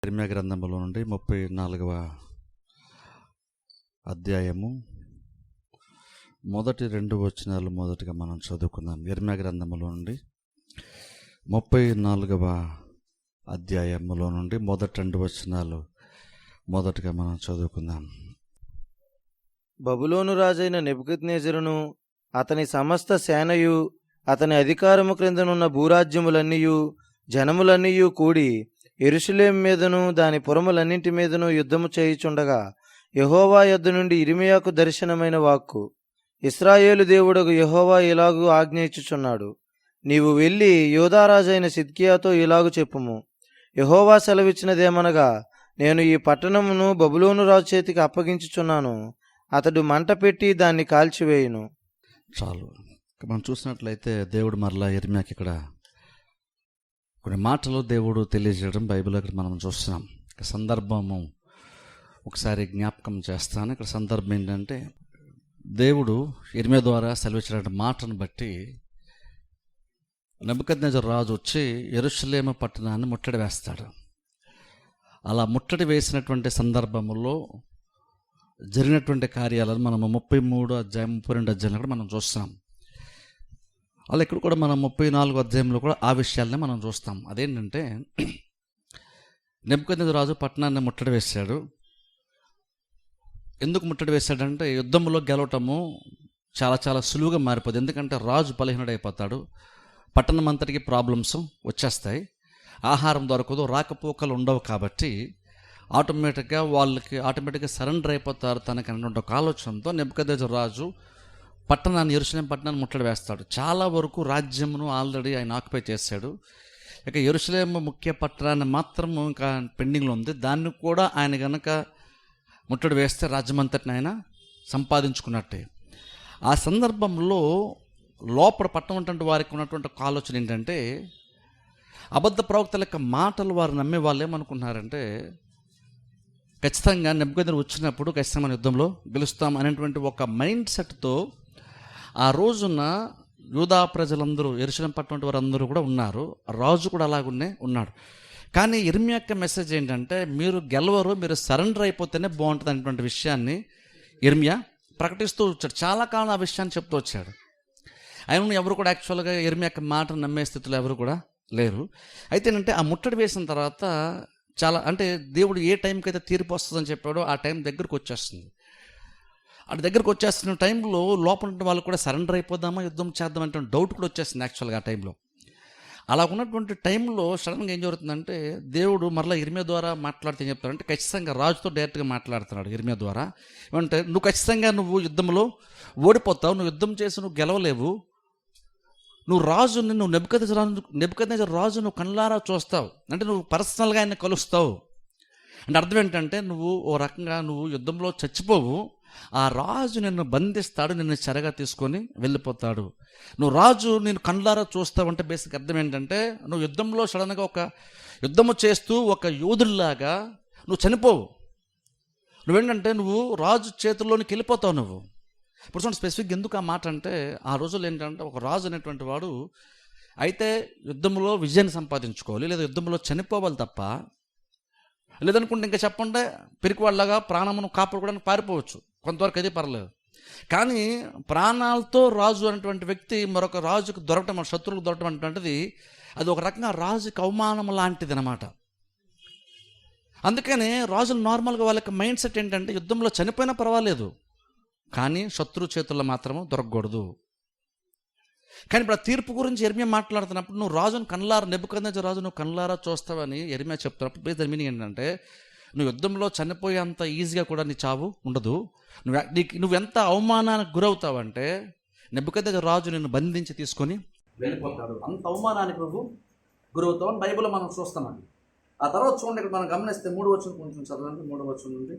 ఇర్మీయా గ్రంథంలో నుండి 34వ అధ్యాయము మొదటి 2 వచనాలు మొదటిగా మనం చదువుకుందాం. ఇర్మీయా గ్రంథంలో నుండి 34వ అధ్యాయములో నుండి మొదటి 2 వచనాలు మొదటిగా మనం చదువుకుందాం. బబులోను రాజైన నెబుకద్నెజరును అతని సమస్త సేనయు అతని అధికారము క్రిందనున్న భూరాజ్యములన్నీయు జనములన్నీయు కూడి యెరూషలేము మీదను దాని పురములన్నింటి మీదను యుద్ధము చేయుచుండగా యెహోవా యొద్ద నుండి ఇర్మీయాకు దర్శనమైన వాక్కు, ఇశ్రాయేలు దేవుడగు యెహోవా ఇలాగు ఆజ్ఞ ఇచ్చుచున్నాడు, నీవు వెళ్ళి యూదారాజైన సిద్కియాతో ఇలాగు చెప్పుము, యెహోవా సెలవిచ్చినదేమనగా, నేను ఈ పట్టణమును బబులోను రాజు చేతికి అప్పగించుచున్నాను, అతడు మంట పెట్టి దాన్ని కాల్చివేయును. చాలు. మనం చూసినట్లయితే దేవుడు మరలా ఇర్మీయాకి ఇక్కడ కొన్ని మాటలు దేవుడు తెలియజేయడం బైబిల్లో ఇక్కడ మనం చూస్తున్నాం. ఇక్కడ సందర్భము ఒకసారి జ్ఞాపకం చేస్తాను. ఇక్కడ సందర్భం ఏంటంటే, దేవుడు ఇర్మీయా ద్వారా సెలవిచ్చిన మాటను బట్టి నెబుకద్నెజరు రాజు వచ్చి యెరూషలేము పట్టణాన్ని ముట్టడి వేస్తాడు. అలా ముట్టడి వేసినటువంటి సందర్భంలో జరిగినటువంటి కార్యాలను మనం 33 అధ్యాయం 32 అధ్యాయంలో కూడా మనం చూస్తాం. అలా ఇక్కడ కూడా మనం 34 అధ్యాయంలో కూడా ఆ విషయాలనే మనం చూస్తాం. అదేంటంటే, నెబుకద్నెజరు రాజు పట్టణాన్ని ముట్టడి వేశాడు. ఎందుకు ముట్టడి వేశాడంటే, యుద్ధంలో గెలవటము చాలా చాలా సులువుగా మారిపోతుంది. ఎందుకంటే రాజు బలహీనుడైపోతాడు, పట్టణం అంతటికి ప్రాబ్లమ్స్ వచ్చేస్తాయి, ఆహారం దొరకదు, రాకపోకలు ఉండవు. కాబట్టి ఆటోమేటిక్గా సరెండర్ అయిపోతారు తనకి అన్నటువంటి ఒక ఆలోచనతో నెబుకద్నెజరు రాజు యెరూషలేము పట్టణాన్ని ముట్టడి వేస్తాడు. చాలా వరకు రాజ్యమును ఆల్రెడీ ఆయన ఆక్యుపై చేశాడు. ఇక యెరూషలేము ముఖ్య పట్టణాన్ని మాత్రం ఇంకా పెండింగ్లో ఉంది. దాన్ని కూడా ఆయన కనుక ముట్టడి వేస్తే రాజ్యమంతటిని ఆయన సంపాదించుకున్నట్టే. ఆ సందర్భంలో లోపల పట్టణం ఉన్నటువంటి వారికి ఉన్నటువంటి ఒక ఆలోచన ఏంటంటే, అబద్ధ ప్రవక్తల యొక్క మాటలు వారు నమ్మే వాళ్ళు ఏమనుకుంటున్నారంటే, ఖచ్చితంగా నెబుకద్నెజరు వచ్చినప్పుడు ఖచ్చితంగా మన యుద్ధంలో గెలుస్తాం అనేటువంటి ఒక మైండ్ సెట్తో ఆ రోజున యూదా ప్రజలందరూ, యెరూషలేము పట్టణం వారందరూ కూడా ఉన్నారు. రాజు కూడా అలాగునే ఉన్నాడు. కానీ ఇర్మీయా యొక్క మెసేజ్ ఏంటంటే, మీరు గెలవరు, మీరు సరెండర్ అయిపోతేనే బాగుంటుంది అనేటువంటి విషయాన్ని ఇర్మీయా ప్రకటిస్తూ వచ్చాడు. చాలా కాలం ఆ విషయాన్ని చెప్తూ వచ్చాడు. ఆయన ఎవరు కూడా యాక్చువల్గా ఇర్మీయా యొక్క మాటను నమ్మే స్థితిలో ఎవరు కూడా లేరు. అయితే ఏంటంటే, ఆ ముట్టడి వేసిన తర్వాత దేవుడు ఏ టైంకి అయితే తీర్పు వస్తుందని చెప్పాడో ఆ టైం దగ్గరకు వచ్చేస్తుంది. దగ్గరకు వచ్చేస్తున్న టైంలో లోపల ఉన్న వాళ్ళు కూడా సరెండర్ అయిపోదామా, యుద్ధం చేద్దాం అంటే డౌట్ కూడా వచ్చేస్తుంది యాక్చువల్గా ఆ టైంలో. అలా ఉన్నటువంటి టైంలో సడన్గా ఏం జరుగుతుందంటే, దేవుడు మరలా ఇర్మీయా ద్వారా మాట్లాడితే ఏం చెప్తారంటే, ఖచ్చితంగా రాజుతో డైరెక్ట్గా మాట్లాడుతున్నాడు ఇర్మీయా ద్వారా. ఏమంటే, నువ్వు యుద్ధంలో ఓడిపోతావు, నువ్వు యుద్ధం చేసి నువ్వు గెలవలేవు, నువ్వు నెబుకద్నెజరు రాజు నువ్వు కళ్ళారా చూస్తావు, అంటే నువ్వు పర్సనల్గా ఆయన కలుస్తావు. అంటే అర్థం ఏంటంటే, ఓ రకంగా యుద్ధంలో చచ్చిపోవు, ఆ రాజు నిన్ను బంధిస్తాడు, నిన్ను చెరగా తీసుకొని వెళ్ళిపోతాడు. రాజు నేను కళ్ళారా చూస్తావు అంటే బేసిక్ అర్థం ఏంటంటే, నువ్వు యుద్ధంలో సడన్గా ఒక యుద్ధము చేస్తూ ఒక యోధుల్లాగా నువ్వు చనిపోవు. నువ్వేంటంటే రాజు చేతుల్లోనికి వెళ్ళిపోతావు. ఇప్పుడు చూడండి, స్పెసిఫిక్ ఎందుకు ఆ మాట అంటే, ఆ రోజుల్లో ఏంటంటే ఒక రాజు అనేటువంటి వాడు అయితే యుద్ధంలో విజయాన్ని సంపాదించుకోవాలి, లేదా యుద్ధంలో చనిపోవాలి తప్ప, లేదనుకుంటే ఇంకా చెప్పంటే పిరికివాళ్ళగా ప్రాణమును కాపాడుకోవడానికి పారిపోవచ్చు, కొంతవరకు అయితే పర్లేదు. కానీ ప్రాణాలతో రాజు అనేటువంటి వ్యక్తి మరొక రాజుకు దొరకటం, శత్రువులకు దొరకటం అనేటువంటిది అది ఒక రకంగా రాజుకి అవమానం లాంటిది అనమాట. అందుకని రాజులు నార్మల్గా వాళ్ళకి మైండ్ సెట్ ఏంటంటే, యుద్ధంలో చనిపోయినా పర్వాలేదు, కానీ శత్రు చేతుల్లో మాత్రము దొరకకూడదు. కానీ ఇప్పుడు ఆ తీర్పు గురించి ఇర్మీయా మాట్లాడుతున్నప్పుడు, నెబుకద్నెజరు రాజు నువ్వు కళ్ళారా చూస్తావని ఇర్మీయా చెప్తున్నప్పుడు బేసిక్ మీనింగ్ ఏంటంటే, నువ్వు యుద్ధంలో చనిపోయేంత ఈజీగా కూడా నీ చావు ఉండదు. నువ్వెంత అవమానానికి గురవుతావంటే, నెబుకద్నెజరు రాజు నిన్ను బంధించి తీసుకొని వెళ్ళిపోతాడు, అంత అవమానానికి నువ్వు గురవుతావు అని బైబిల్లో మనం చూస్తామండి. ఆ తర్వాత చూడండి, ఇక్కడ మనం గమనిస్తే 3వ వచనం కొంచెం చదవండి. 3వ వచనం నుండి,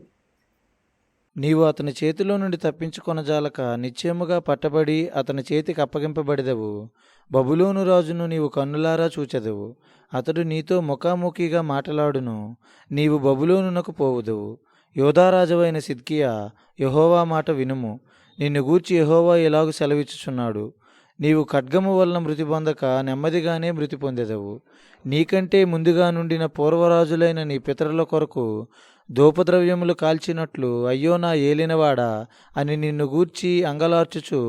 నీవు అతని చేతిలో నుండి తప్పించుకొనజాలక నిశ్చయముగా పట్టబడి అతని చేతికి అప్పగింపబడిదవు. బబులోను రాజును నీవు కన్నులారా చూచెదవు, అతడు నీతో ముఖాముఖిగా మాట్లాడును, నీవు బబులోనునకు పోవుదువు. యూదారాజువైన సిద్కియా, యెహోవా మాట వినుము, నిన్ను గూర్చి యెహోవా ఇలాగు సెలవిచ్చుచున్నాడు, నీవు ఖడ్గము వలన మృతి పొందక నెమ్మదిగానే మృతి పొందెదవు. నీకంటే ముందుగా నుండిన పూర్వరాజులైన నీ పితరుల కొరకు ధూపద్రవ్యములు కాల్చినట్లు అయ్యో నా ఏలినవాడా అని నిన్ను గూర్చి అంగలార్చుచు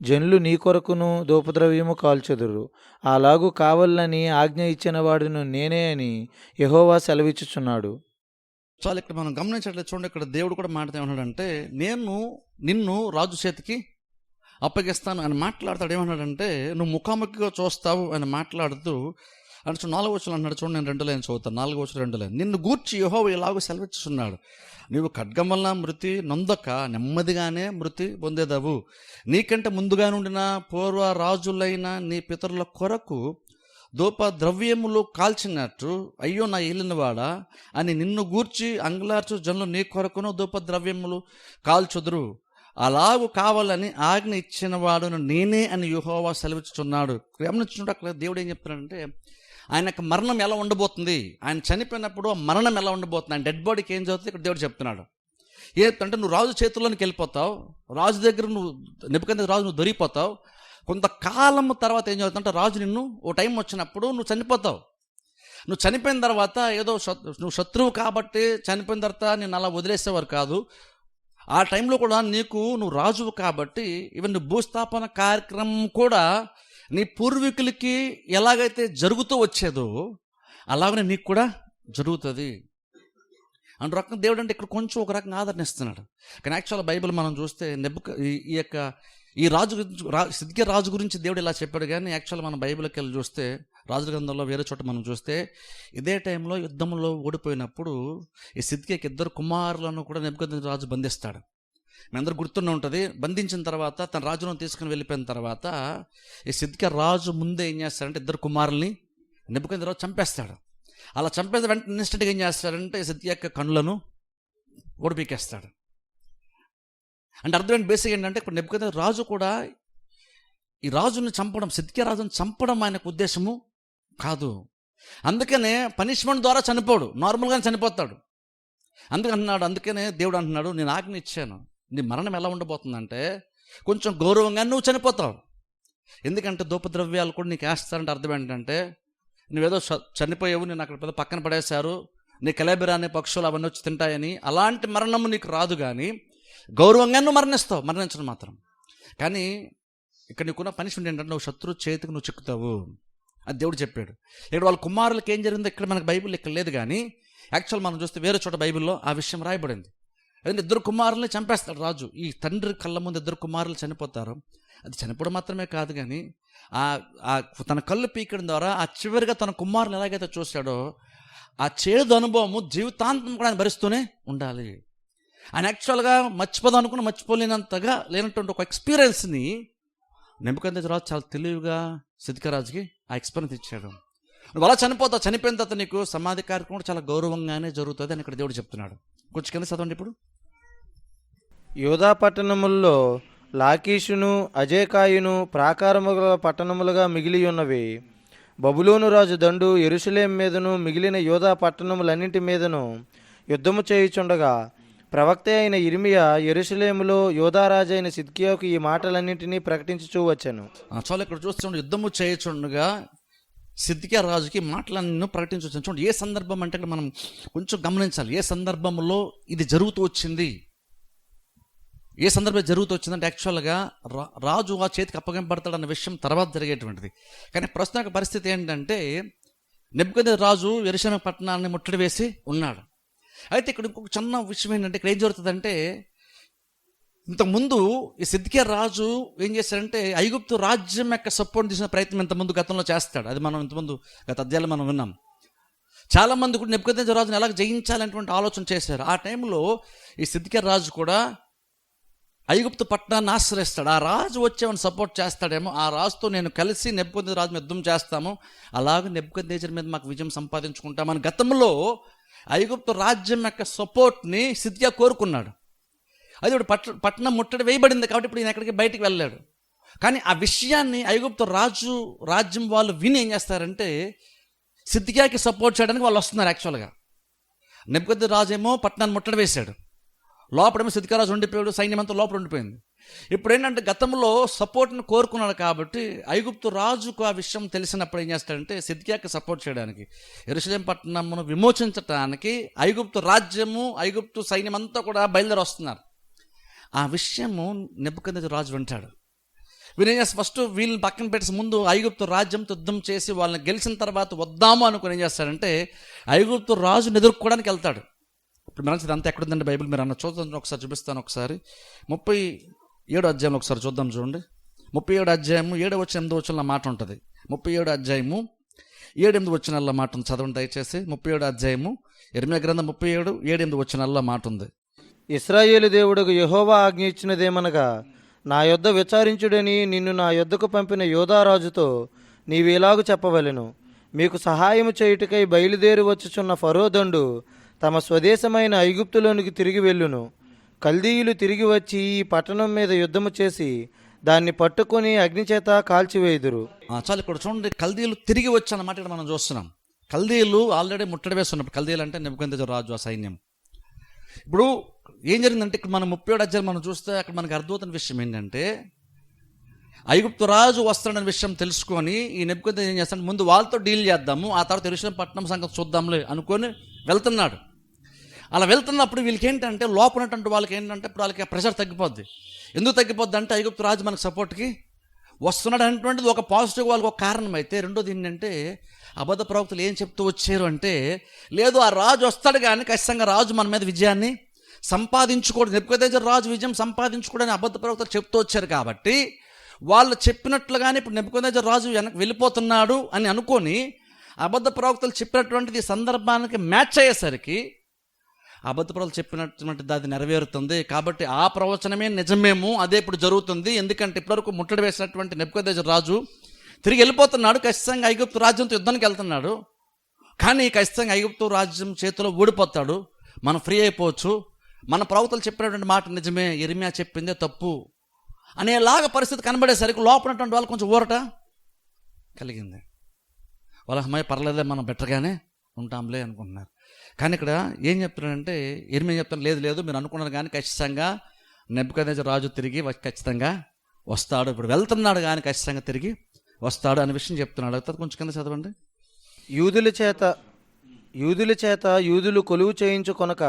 జనులు నీ కొరకును ధూపద్రవ్యము కాల్చెదరు. అలాగూ కావాలని ఆజ్ఞ ఇచ్చిన వాడును నేనే అని యెహోవా సెలవిచ్చుచున్నాడు. చాలా ఇక్కడ మనం గమనించట్లేదు. చూడండి, ఇక్కడ దేవుడు కూడా మాట ఏమన్నాడంటే, నేను నిన్ను రాజు చేతికి అప్పగిస్తాను అని మాట్లాడతాడు. ఏమన్నాడంటే, నువ్వు ముఖాముఖిగా చూస్తావు అని మాట్లాడుతూ అంటే 4వ వచనం అన్నాడు. చూడండి, నేను 2 లైన్ చదువుతాను. 4వ వచనం 2 లైన్. నిన్ను గూర్చి యెహోవా ఇలాగూ సెలవిచ్చుచున్నాడు, నీవు ఖడ్గం వలన మృతి నొందక నెమ్మదిగానే మృతి పొందేదవు. నీకంటే ముందుగా నుండిన పూర్వ రాజులైన నీ పితరుల కొరకు ధూప ద్రవ్యములు కాల్చినట్టు అయ్యో నా ఏలినవాడా అని నిన్ను గూర్చి అంగలార్చు జనులు నీ కొరకును ధూప ద్రవ్యములు కాల్చుదురు. అలాగూ కావాలని ఆజ్ఞ ఇచ్చిన వాడును నేనే అని యెహోవా సెలవిచ్చుచున్నాడు. గమనించుకుంటే అక్కడ దేవుడు ఏం చెప్తున్నాడంటే, ఆయన యొక్క మరణం ఎలా ఉండబోతుంది, ఆయన చనిపోయినప్పుడు ఆ మరణం ఎలా ఉండబోతుంది, ఆయన డెడ్ బాడీకి ఏం జరుగుతుంది ఇక్కడ దేవుడు చెప్తున్నాడు. ఏంటంటే, నువ్వు రాజు చేతుల్లోనికి వెళ్ళిపోతావు, రాజు దగ్గర నువ్వు నెబుకద్నెజరు నువ్వు దొరికిపోతావు. కొంతకాలం తర్వాత ఏం జరుగుతుందంటే, రాజు నిన్ను ఓ టైం వచ్చినప్పుడు నువ్వు చనిపోతావు. నువ్వు చనిపోయిన తర్వాత ఏదో నువ్వు శత్రువు కాబట్టి చనిపోయిన తర్వాత నేను అలా వదిలేసేవారు కాదు. ఆ టైంలో కూడా నువ్వు రాజువు కాబట్టి ఈవెన్ భూస్థాపన కార్యక్రమం కూడా నీ పూర్వీకులకి ఎలాగైతే జరుగుతూ వచ్చేదో అలాగనే నీకు కూడా జరుగుతుంది అండ్ రకం దేవుడు అంటే ఇక్కడ కొంచెం ఒక రకంగా ఆదరణ ఇస్తున్నాడు. కానీ యాక్చువల్ బైబిల్ మనం చూస్తే ఈ రాజు సిద్కియా రాజు గురించి దేవుడు ఇలా చెప్పాడు. కానీ యాక్చువల్ మన బైబిల్కి వెళ్ళి చూస్తే రాజుల గ్రంథంలో వేరే చోట మనం చూస్తే ఇదే టైంలో యుద్ధంలో ఓడిపోయినప్పుడు ఈ సిద్కియాకి 2 కుమారులను కూడా నెబుకద్నెజరు రాజు బంధిస్తాడు. మీ అందరూ గుర్తున్న ఉంటుంది. బంధించిన తర్వాత తన రాజులను తీసుకుని వెళ్ళిపోయిన తర్వాత ఈ సిద్కియా రాజు ముందే ఏం చేస్తాడంటే 2 కుమారుల్ని నెబుకద్నెజరు రాజు చంపేస్తాడు. అలా చంపేది వెంటనే ఇన్స్టెంట్గా ఏం చేస్తాడంటే సిద్కియా యొక్క కళ్ళను ఓడిపీకేస్తాడు. అంటే అర్థమైన బేసిక్ ఏంటంటే ఇప్పుడు నెబుకద్నెజరు రాజు కూడా ఈ రాజుని చంపడం, సిద్కియా రాజుని చంపడం ఆయనకు ఉద్దేశము కాదు. అందుకనే పనిష్మెంట్ ద్వారా చనిపోడు, నార్మల్గానే చనిపోతాడు. అందుకనే దేవుడు అంటున్నాడు, నేను ఆజ్ఞ ఇచ్చాను, నీ మరణం ఎలా ఉండబోతుందంటే కొంచెం గౌరవంగా నువ్వు చనిపోతావు. ఎందుకంటే ధూపద్రవ్యాలు కూడా నీకు వేస్తారంటే అర్థం ఏంటంటే నువ్వేదో చనిపోయావు, నేను అక్కడ పెద్ద పక్కన పడేశారు, నీ కలేబిరా అనే పక్షులు అవన్నీ వచ్చి తింటాయని అలాంటి మరణము నీకు రాదు. కానీ గౌరవంగా నువ్వు మరణించడం మాత్రం. కానీ ఇక్కడ నీకున్న పనిష్మెంట్ ఏంటంటే నువ్వు శత్రు చేతికి నువ్వు చిక్కుతావు అది దేవుడు చెప్పాడు. ఇక్కడ వాళ్ళ కుమారులకు ఏం జరిగిందో ఇక్కడ మనకు బైబిల్ ఇక్కడ లేదు. కానీ యాక్చువల్ మనం చూస్తే వేరే చోట బైబిల్లో ఆ విషయం రాయబడింది. అదే 2 కుమారుల్ని చంపేస్తాడు రాజు. ఈ తండ్రి కళ్ళ ముందు 2 కుమారులు చనిపోతారు. అది చనిపోవడం మాత్రమే కాదు, కానీ తన కళ్ళు పీకడం ద్వారా ఆ చివరిగా తన కుమారులు ఎలాగైతే చూశాడో ఆ చేదు అనుభవము జీవితాంతం కూడా ఆయన భరిస్తూనే ఉండాలి. ఆయన యాక్చువల్గా మర్చిపోలేనంతగా లేనటువంటి ఒక ఎక్స్పీరియన్స్ని నెబుకద్నెజరు రాజు చాలా తెలివిగా సిద్కియా రాజుకి ఆ ఎక్స్పీరియన్స్ ఇచ్చాడు. నువ్వు అలా చనిపోతావు, చనిపోయిన తర్వాత నీకు సమాధి కార్యక్రమం కూడా చాలా గౌరవంగానే జరుగుతుంది అని ఇక్కడ దేవుడు చెప్తున్నాడు. కొంచెం కింద చదవండి. ఇప్పుడు యూదా పట్టణముల్లో లాకీషును అజేకాయును ప్రాకారముల పట్టణములుగా మిగిలి ఉన్నవి. బబులోను రాజు దండు యెరూషలేము మీదను మిగిలిన యూదా పట్టణములన్నింటి మీదను యుద్ధము చేయుచుండగా ప్రవక్త అయిన ఇర్మియా యెరూషలేములో యూదారాజు అయిన సిద్కియాకు ఈ మాటలన్నింటినీ ప్రకటించుచూ వచ్చాను. చాలా ఇక్కడ చూస్తుండే యుద్ధము చేయుచుండగా సిద్కియా రాజుకి మాటలన్నీ ప్రకటించవచ్చు. చూడండి, ఏ సందర్భం అంటే ఇక్కడ మనం కొంచెం గమనించాలి. ఏ సందర్భంలో ఇది జరుగుతూ వచ్చింది, ఏ సందర్భం జరుగుతూ వచ్చిందంటే యాక్చువల్గా రాజు ఆ చేతికి అప్పగింపబడతాడన్న విషయం తర్వాత జరిగేటువంటిది. కానీ ప్రస్తుత పరిస్థితి ఏంటంటే నెబుకద్నెజరు రాజు యెరూషలేము పట్టణాన్ని ముట్టడి వేసి ఉన్నాడు. అయితే ఇక్కడ ఇంకొక చిన్న విషయం ఏంటంటే ఇక్కడ ఏం జరుగుతుందంటే ఇంతకుముందు ఈ సిద్కియా రాజు ఏం చేశాడంటే ఐగుప్తు రాజ్యం యొక్క సపోర్ట్ తీసిన ప్రయత్నం ఇంతకుముందు గతంలో చేస్తాడు. అది మనం ఇంతకుముందు గత అధ్యాయాలు మనం విన్నాం. చాలామంది కూడా నెబుకద్నెజరు రాజుని ఎలా జయించాలనేటువంటి ఆలోచన చేశారు. ఆ టైంలో ఈ సిద్కియా రాజు కూడా ఐగుప్తు పట్టణాన్ని ఆశ్రయిస్తాడు. ఆ రాజు వచ్చేవాడిని సపోర్ట్ చేస్తాడేమో, ఆ రాజుతో నేను కలిసి నెబుకద్నెజరు రాజు మీద యుద్ధం చేస్తాము, అలాగే నెబుకద్నెజరు మీద మాకు విజయం సంపాదించుకుంటామని గతంలో ఐగుప్తు రాజ్యం యొక్క సపోర్ట్ని సిద్కియా కోరుకున్నాడు. అది ఇప్పుడు పట్టణం ముట్టడి వేయబడింది కాబట్టి ఇప్పుడు ఈయన ఎక్కడికి బయటికి వెళ్ళాడు. కానీ ఆ విషయాన్ని ఐగుప్తు రాజ్యం వాళ్ళు విని ఏం చేస్తారంటే సిద్కియాకి సపోర్ట్ చేయడానికి వాళ్ళు వస్తున్నారు. యాక్చువల్గా నెబుకద్నెజరు రాజు ఏమో పట్టణాన్ని ముట్టడి వేశాడు, లోపడేమో సిద్కియా రాజు ఉండిపోయాడు, సైన్యం అంతా లోపల ఉండిపోయింది. ఇప్పుడు ఏంటంటే గతంలో సపోర్ట్ని కోరుకున్నాడు కాబట్టి ఐగుప్తు రాజుకు ఆ విషయం తెలిసినప్పుడు ఏం చేస్తాడంటే సిద్కియాకి సపోర్ట్ చేయడానికి యెరూషలేం పట్టణమును విమోచించడానికి ఐగుప్తు రాజ్యము ఐగుప్తు సైన్యం అంతా కూడా బయలుదేరి వస్తున్నారు. ఆ విషయము నెబుకద్నెజరు రాజు వింటాడు. వీళ్ళు ఏం చేస్తారు, ఫస్ట్ వీళ్ళని పక్కన పెట్టేసి ముందు ఐగుప్తు రాజ్యంతో యుద్ధం చేసి వాళ్ళని గెలిచిన తర్వాత వద్దాము అనుకుని ఏం చేస్తాడంటే ఐగుప్తు రాజుని ఎదుర్కోవడానికి వెళ్తాడు. ఇప్పుడు మనకి అంతా ఎక్కడుందండి బైబిల్, మీరు అన్న చూద్దాం ఒకసారి, చూపిస్తాను ఒకసారి. 37 అధ్యాయంలో ఒకసారి చూద్దాం చూడండి. 37 అధ్యాయము 7-8 మాట ఉంటుంది. 37 అధ్యాయము 7-8 మాట ఉంది, చదవండి దయచేసి. 37 అధ్యాయము ఇర్మీయా గ్రంథం 37-7 మాట ఉంది. ఇశ్రాయేలు దేవుడకు యెహోవా ఆజ్ఞ ఇచ్చినదేమనగా, నా యొద్ద విచారించుడని నిన్ను నా యొద్దకు పంపిన యోధారాజుతో నీవేలాగు చెప్పవలెను. మీకు సహాయము చేయుటకై బయలుదేరి వచ్చుచున్న ఫరో దండు తమ స్వదేశమైన ఐగుప్తులోనికి తిరిగి వెళ్ళును. కల్దీయులు తిరిగి వచ్చి ఈ పట్టణం మీద యుద్ధము చేసి దాన్ని పట్టుకొని అగ్నిచేత కాల్చివేయుదురు. చాలు, ఇక్కడ చూడండి, కల్దీయులు తిరిగి వచ్చి అన్నమాట ఇక్కడ మనం చూస్తున్నాం. కల్దీయులు ఆల్రెడీ ముట్టడి వేస్తున్నప్పుడు, కల్దీయులు అంటే నెబుకద్నెజరు రాజు ఆ సైన్యం. ఇప్పుడు ఏం జరిగిందంటే ఇక్కడ మనం 37 అధ్యాయం మనం చూస్తే అక్కడ మనకు అర్థమవుతున్న విషయం ఏంటంటే ఐగుప్తు రాజు వస్తాడన్న విషయం తెలుసుకొని ఈ నెబుకద్నెజరు ఏం చేస్తాడు, ముందు వాళ్ళతో డీల్ చేద్దాము, ఆ తర్వాత యెరూషలేం పట్టణం సంగతి చూద్దాంలే అనుకొని వెళ్తున్నాడు. అలా వెళ్తున్నప్పుడు వీళ్ళకి ఏంటంటే లోపల ఉన్నటువంటి వాళ్ళకి ఏంటంటే ఇప్పుడు వాళ్ళకి ప్రెషర్ తగ్గిపోద్ది. ఎందుకు తగ్గిపోద్ది అంటే ఐగుప్తు రాజు మనకు సపోర్ట్కి వస్తున్నాడు అనేటువంటిది ఒక పాజిటివ్ వాళ్ళకి ఒక కారణం అయితే, రెండోది ఏంటంటే అబద్ధ ప్రవక్తలు ఏం చెప్తూ వచ్చారు అంటే, లేదు ఆ రాజు వస్తాడు కానీ ఖచ్చితంగా రాజు మన మీద విజయాన్ని సంపాదించుకోవడం, నెబుకద్నెజరు రాజు విజయం సంపాదించుకోవడానికి అబద్ధ ప్రవక్తలు చెప్తూ వచ్చారు కాబట్టి వాళ్ళు చెప్పినట్లుగానే ఇప్పుడు నెబుకద్నెజరు రాజు వెనక్కి వెళ్ళిపోతున్నాడు అని అనుకొని అబద్ధ ప్రవక్తలు చెప్పినటువంటిది సందర్భానికి మ్యాచ్ అయ్యేసరికి అబద్ధ ప్రవక్తలు చెప్పినటువంటిది అది నెరవేరుతుంది. కాబట్టి ఆ ప్రవచనమే నిజమేమో, అదే ఇప్పుడు జరుగుతుంది. ఎందుకంటే ఇప్పటివరకు ముట్టడి వేసినటువంటి నెబుకద్నెజరు రాజు తిరిగి వెళ్ళిపోతున్నాడు, ఖచ్చితంగా ఐగుప్తు రాజ్యంతో యుద్ధానికి వెళ్తున్నాడు. కానీ ఖచ్చితంగా ఐగుప్తు రాజ్యం చేతిలో ఓడిపోతాడు, మనం ఫ్రీ అయిపోవచ్చు, మన ప్రవక్తలు చెప్పినటువంటి మాట నిజమే, ఇర్మీయా చెప్పిందే తప్పు అనేలాగా పరిస్థితి కనబడేసరికి లోపలటువంటి వాళ్ళు కొంచెం ఊరట కలిగింది. వాళ్ళ అమ్మాయి పర్లేదే, మనం బెటర్గానే ఉంటాంలే అనుకుంటున్నారు. కానీ ఇక్కడ ఏం చెప్తున్నాడంటే ఇర్మీయా చెప్తాను, లేదు లేదు మీరు అనుకున్నారు కానీ ఖచ్చితంగా నెబుకద్నెజరు రాజు తిరిగి ఖచ్చితంగా వస్తాడు, ఇప్పుడు వెళ్తున్నాడు కానీ ఖచ్చితంగా తిరిగి వస్తాడు అనే విషయం చెప్తున్నాడు. అది కొంచెం కింద చదవండి. యూదుల చేత యూదులు కొలువు చేయించుకొనక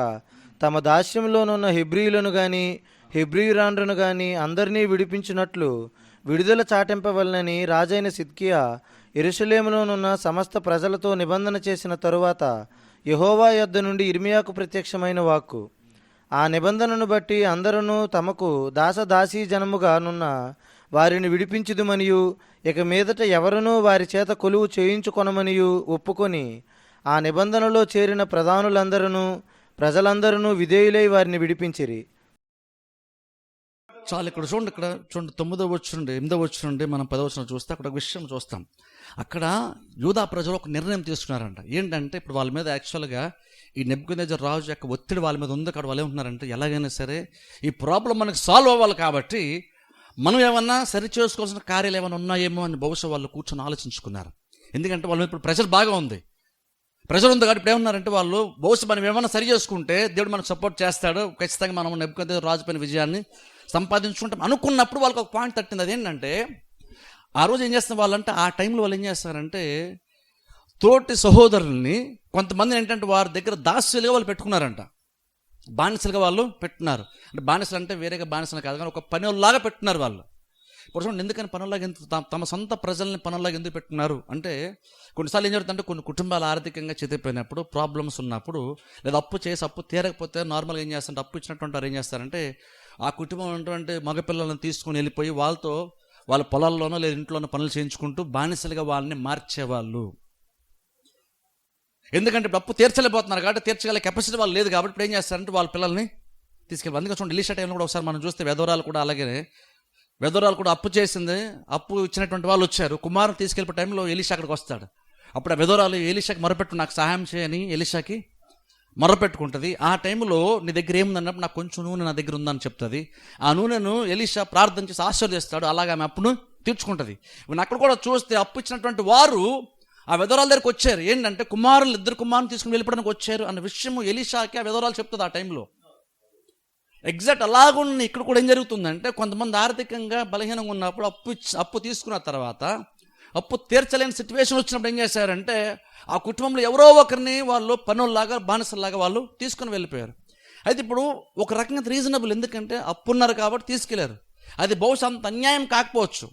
తమ దాస్యంలోనున్న హెబ్రీయులను గాని హెబ్రీయురాండ్రను గాని అందరినీ విడిపించినట్లు విడుదల చాటింపవలనని రాజైన సిద్కియా యెరూషలేములోనున్న సమస్త ప్రజలతో నిబంధన చేసిన తరువాత యెహోవా యొద్ద నుండి ఇర్మీయాకు ప్రత్యక్షమైన వాక్కు. ఆ నిబంధనను బట్టి అందరూ తమకు దాసదాసీ జనముగా నున్న వారిని విడిపించుదుమనియు ఇక మీదట ఎవరునూ వారి చేత కొలువు చేయించుకొనమనియు ఒప్పుకొని ఆ నిబంధనలో చేరిన ప్రధానులందరూ ప్రజలందరూ విధేయులై వారిని విడిపించిరి. చాలు, ఇక్కడ చూడండి, ఇక్కడ చూడండి 9వ వచనం నుండి 8వ వచనం నుండి మనం 10వ వచనం చూస్తే అక్కడ ఒక విషయం చూస్తాం. అక్కడ యూదా ప్రజలు ఒక నిర్ణయం తీసుకున్నారంట. ఏంటంటే ఇప్పుడు వాళ్ళ మీద యాక్చువల్గా ఈ నెబుకద్నెజరు రాజు యొక్క ఒత్తిడి వాళ్ళ మీద ఉంది. అక్కడ వాళ్ళు ఏమంటున్నారంటే ఎలాగైనా సరే ఈ ప్రాబ్లం మనకు సాల్వ్ అవ్వాలి కాబట్టి మనం ఏమన్నా సరి చేసుకోవాల్సిన కార్యాలు ఏమైనా ఉన్నాయేమో అని బహుశా వాళ్ళు కూర్చొని ఆలోచించుకున్నారు. ఎందుకంటే వాళ్ళ మీద ఇప్పుడు ప్రెషర్ బాగా ఉంది, ప్రెషర్ ఉంది కాబట్టి ఇప్పుడు ఏమన్నారంటే వాళ్ళు బహుశా మనం ఏమన్నా సరి చేసుకుంటే దేవుడు మనకు సపోర్ట్ చేస్తాడు, ఖచ్చితంగా మనం నెబుకద్నెజరు రాజు పైన విజయాన్ని సంపాదించుకుంటాం అనుకున్నప్పుడు వాళ్ళకి ఒక పాయింట్ తట్టింది. అదేంటంటే ఆ రోజు ఏం చేస్తున్న వాళ్ళంటే ఆ టైంలో వాళ్ళు ఏం చేస్తారంటే తోటి సహోదరుల్ని కొంతమందిని ఏంటంటే వారి దగ్గర దాస్యులుగా వాళ్ళు పెట్టుకున్నారంట, బానిసలుగా వాళ్ళు పెట్టున్నారు. అంటే బానిసలు అంటే వేరేగా బానిసలు కాదు కానీ ఒక పనిలాగా పెట్టున్నారు వాళ్ళు. ఇప్పుడు చూడండి, ఎందుకని పనులాగా తమ సొంత ప్రజల్ని పనులాగా ఎందుకు పెట్టుకున్నారు అంటే కొన్నిసార్లు ఏం జరుగుతుందంటే కొన్ని కుటుంబాలు ఆర్థికంగా చెదిరిపోయినప్పుడు ప్రాబ్లమ్స్ ఉన్నప్పుడు లేదా అప్పు చేసి అప్పు తీరకపోతే నార్మల్గా ఏం చేస్తారంటే అప్పు ఇచ్చినటువంటి వారు ఏం చేస్తారంటే ఆ కుటుంబం ఉన్నటువంటి మగపిల్లలను తీసుకుని వెళ్ళిపోయి వాళ్ళతో వాళ్ళ పొలాల్లోనో లేదా ఇంట్లోనో పనులు చేయించుకుంటూ బానిసలుగా వాళ్ళని మార్చేవాళ్ళు. ఎందుకంటే ఇప్పుడు అప్పు తీర్చలేకపోతున్నారు కాబట్టి తీర్చగల కెపాసిటీ వాళ్ళు లేదు కాబట్టి ఇప్పుడు ఏం చేస్తారంటే వాళ్ళ పిల్లల్ని తీసుకెళ్ళి. అందుకే చూడండి ఎలీషా టైంలో కూడా ఒకసారి మనం చూస్తే వెధవరాలు కూడా అలాగే, వెధవరాలు కూడా అప్పు చేసింది, అప్పు ఇచ్చినటువంటి వాళ్ళు వచ్చారు, కుమారుని తీసుకెళ్ళిపోయే టైంలో ఎలీషా అక్కడికి వస్తాడు. అప్పుడు ఆ వెధవరాలు ఎలీషాకి మొరపెట్టు, నాకు సహాయం చేయని ఎలీషాకి మొరపెట్టుకుంటుంది. ఆ టైంలో నీ దగ్గర ఏముందన్నప్పుడు నాకు కొంచెం నూనె నా దగ్గర ఉందని చెప్తుంది. ఆ నూనెను ఎలీషా ప్రార్థన చేసి ఆశీర్వదిస్తాడు, అలాగే ఆమె అప్పును తీర్చుకుంటుంది. ఇప్పుడు అక్కడ కూడా చూస్తే అప్పు ఇచ్చినటువంటి వారు ఆ వెధవరాల దగ్గరికి వచ్చారు. ఏంటంటే ఇద్దరు కుమారులు తీసుకుని వెళ్ళిపోవడానికి వచ్చారు అన్న విషయము ఎలీషాకి ఆ వెధవరాలు చెప్తుంది ఆ టైంలో. ఎగ్జాక్ట్ అలాగున్న ఇక్కడ కూడా ఏం జరుగుతుందంటే, కొంతమంది ఆర్థికంగా బలహీనంగా ఉన్నప్పుడు అప్పు తీసుకున్న తర్వాత అప్పు తీర్చలేని సిచ్యువేషన్ వచ్చినప్పుడు ఏం చేశారంటే, ఆ కుటుంబంలో ఎవరో ఒకరిని వాళ్ళు పనుల్లాగా బానిసల్లాగా వాళ్ళు తీసుకుని వెళ్ళిపోయారు. అయితే ఇప్పుడు ఒక రకంగా రీజనబుల్, ఎందుకంటే అప్పున్నారు కాబట్టి తీసుకెళ్లారు. అది బహుశా అంత అన్యాయం కాకపోవచ్చు,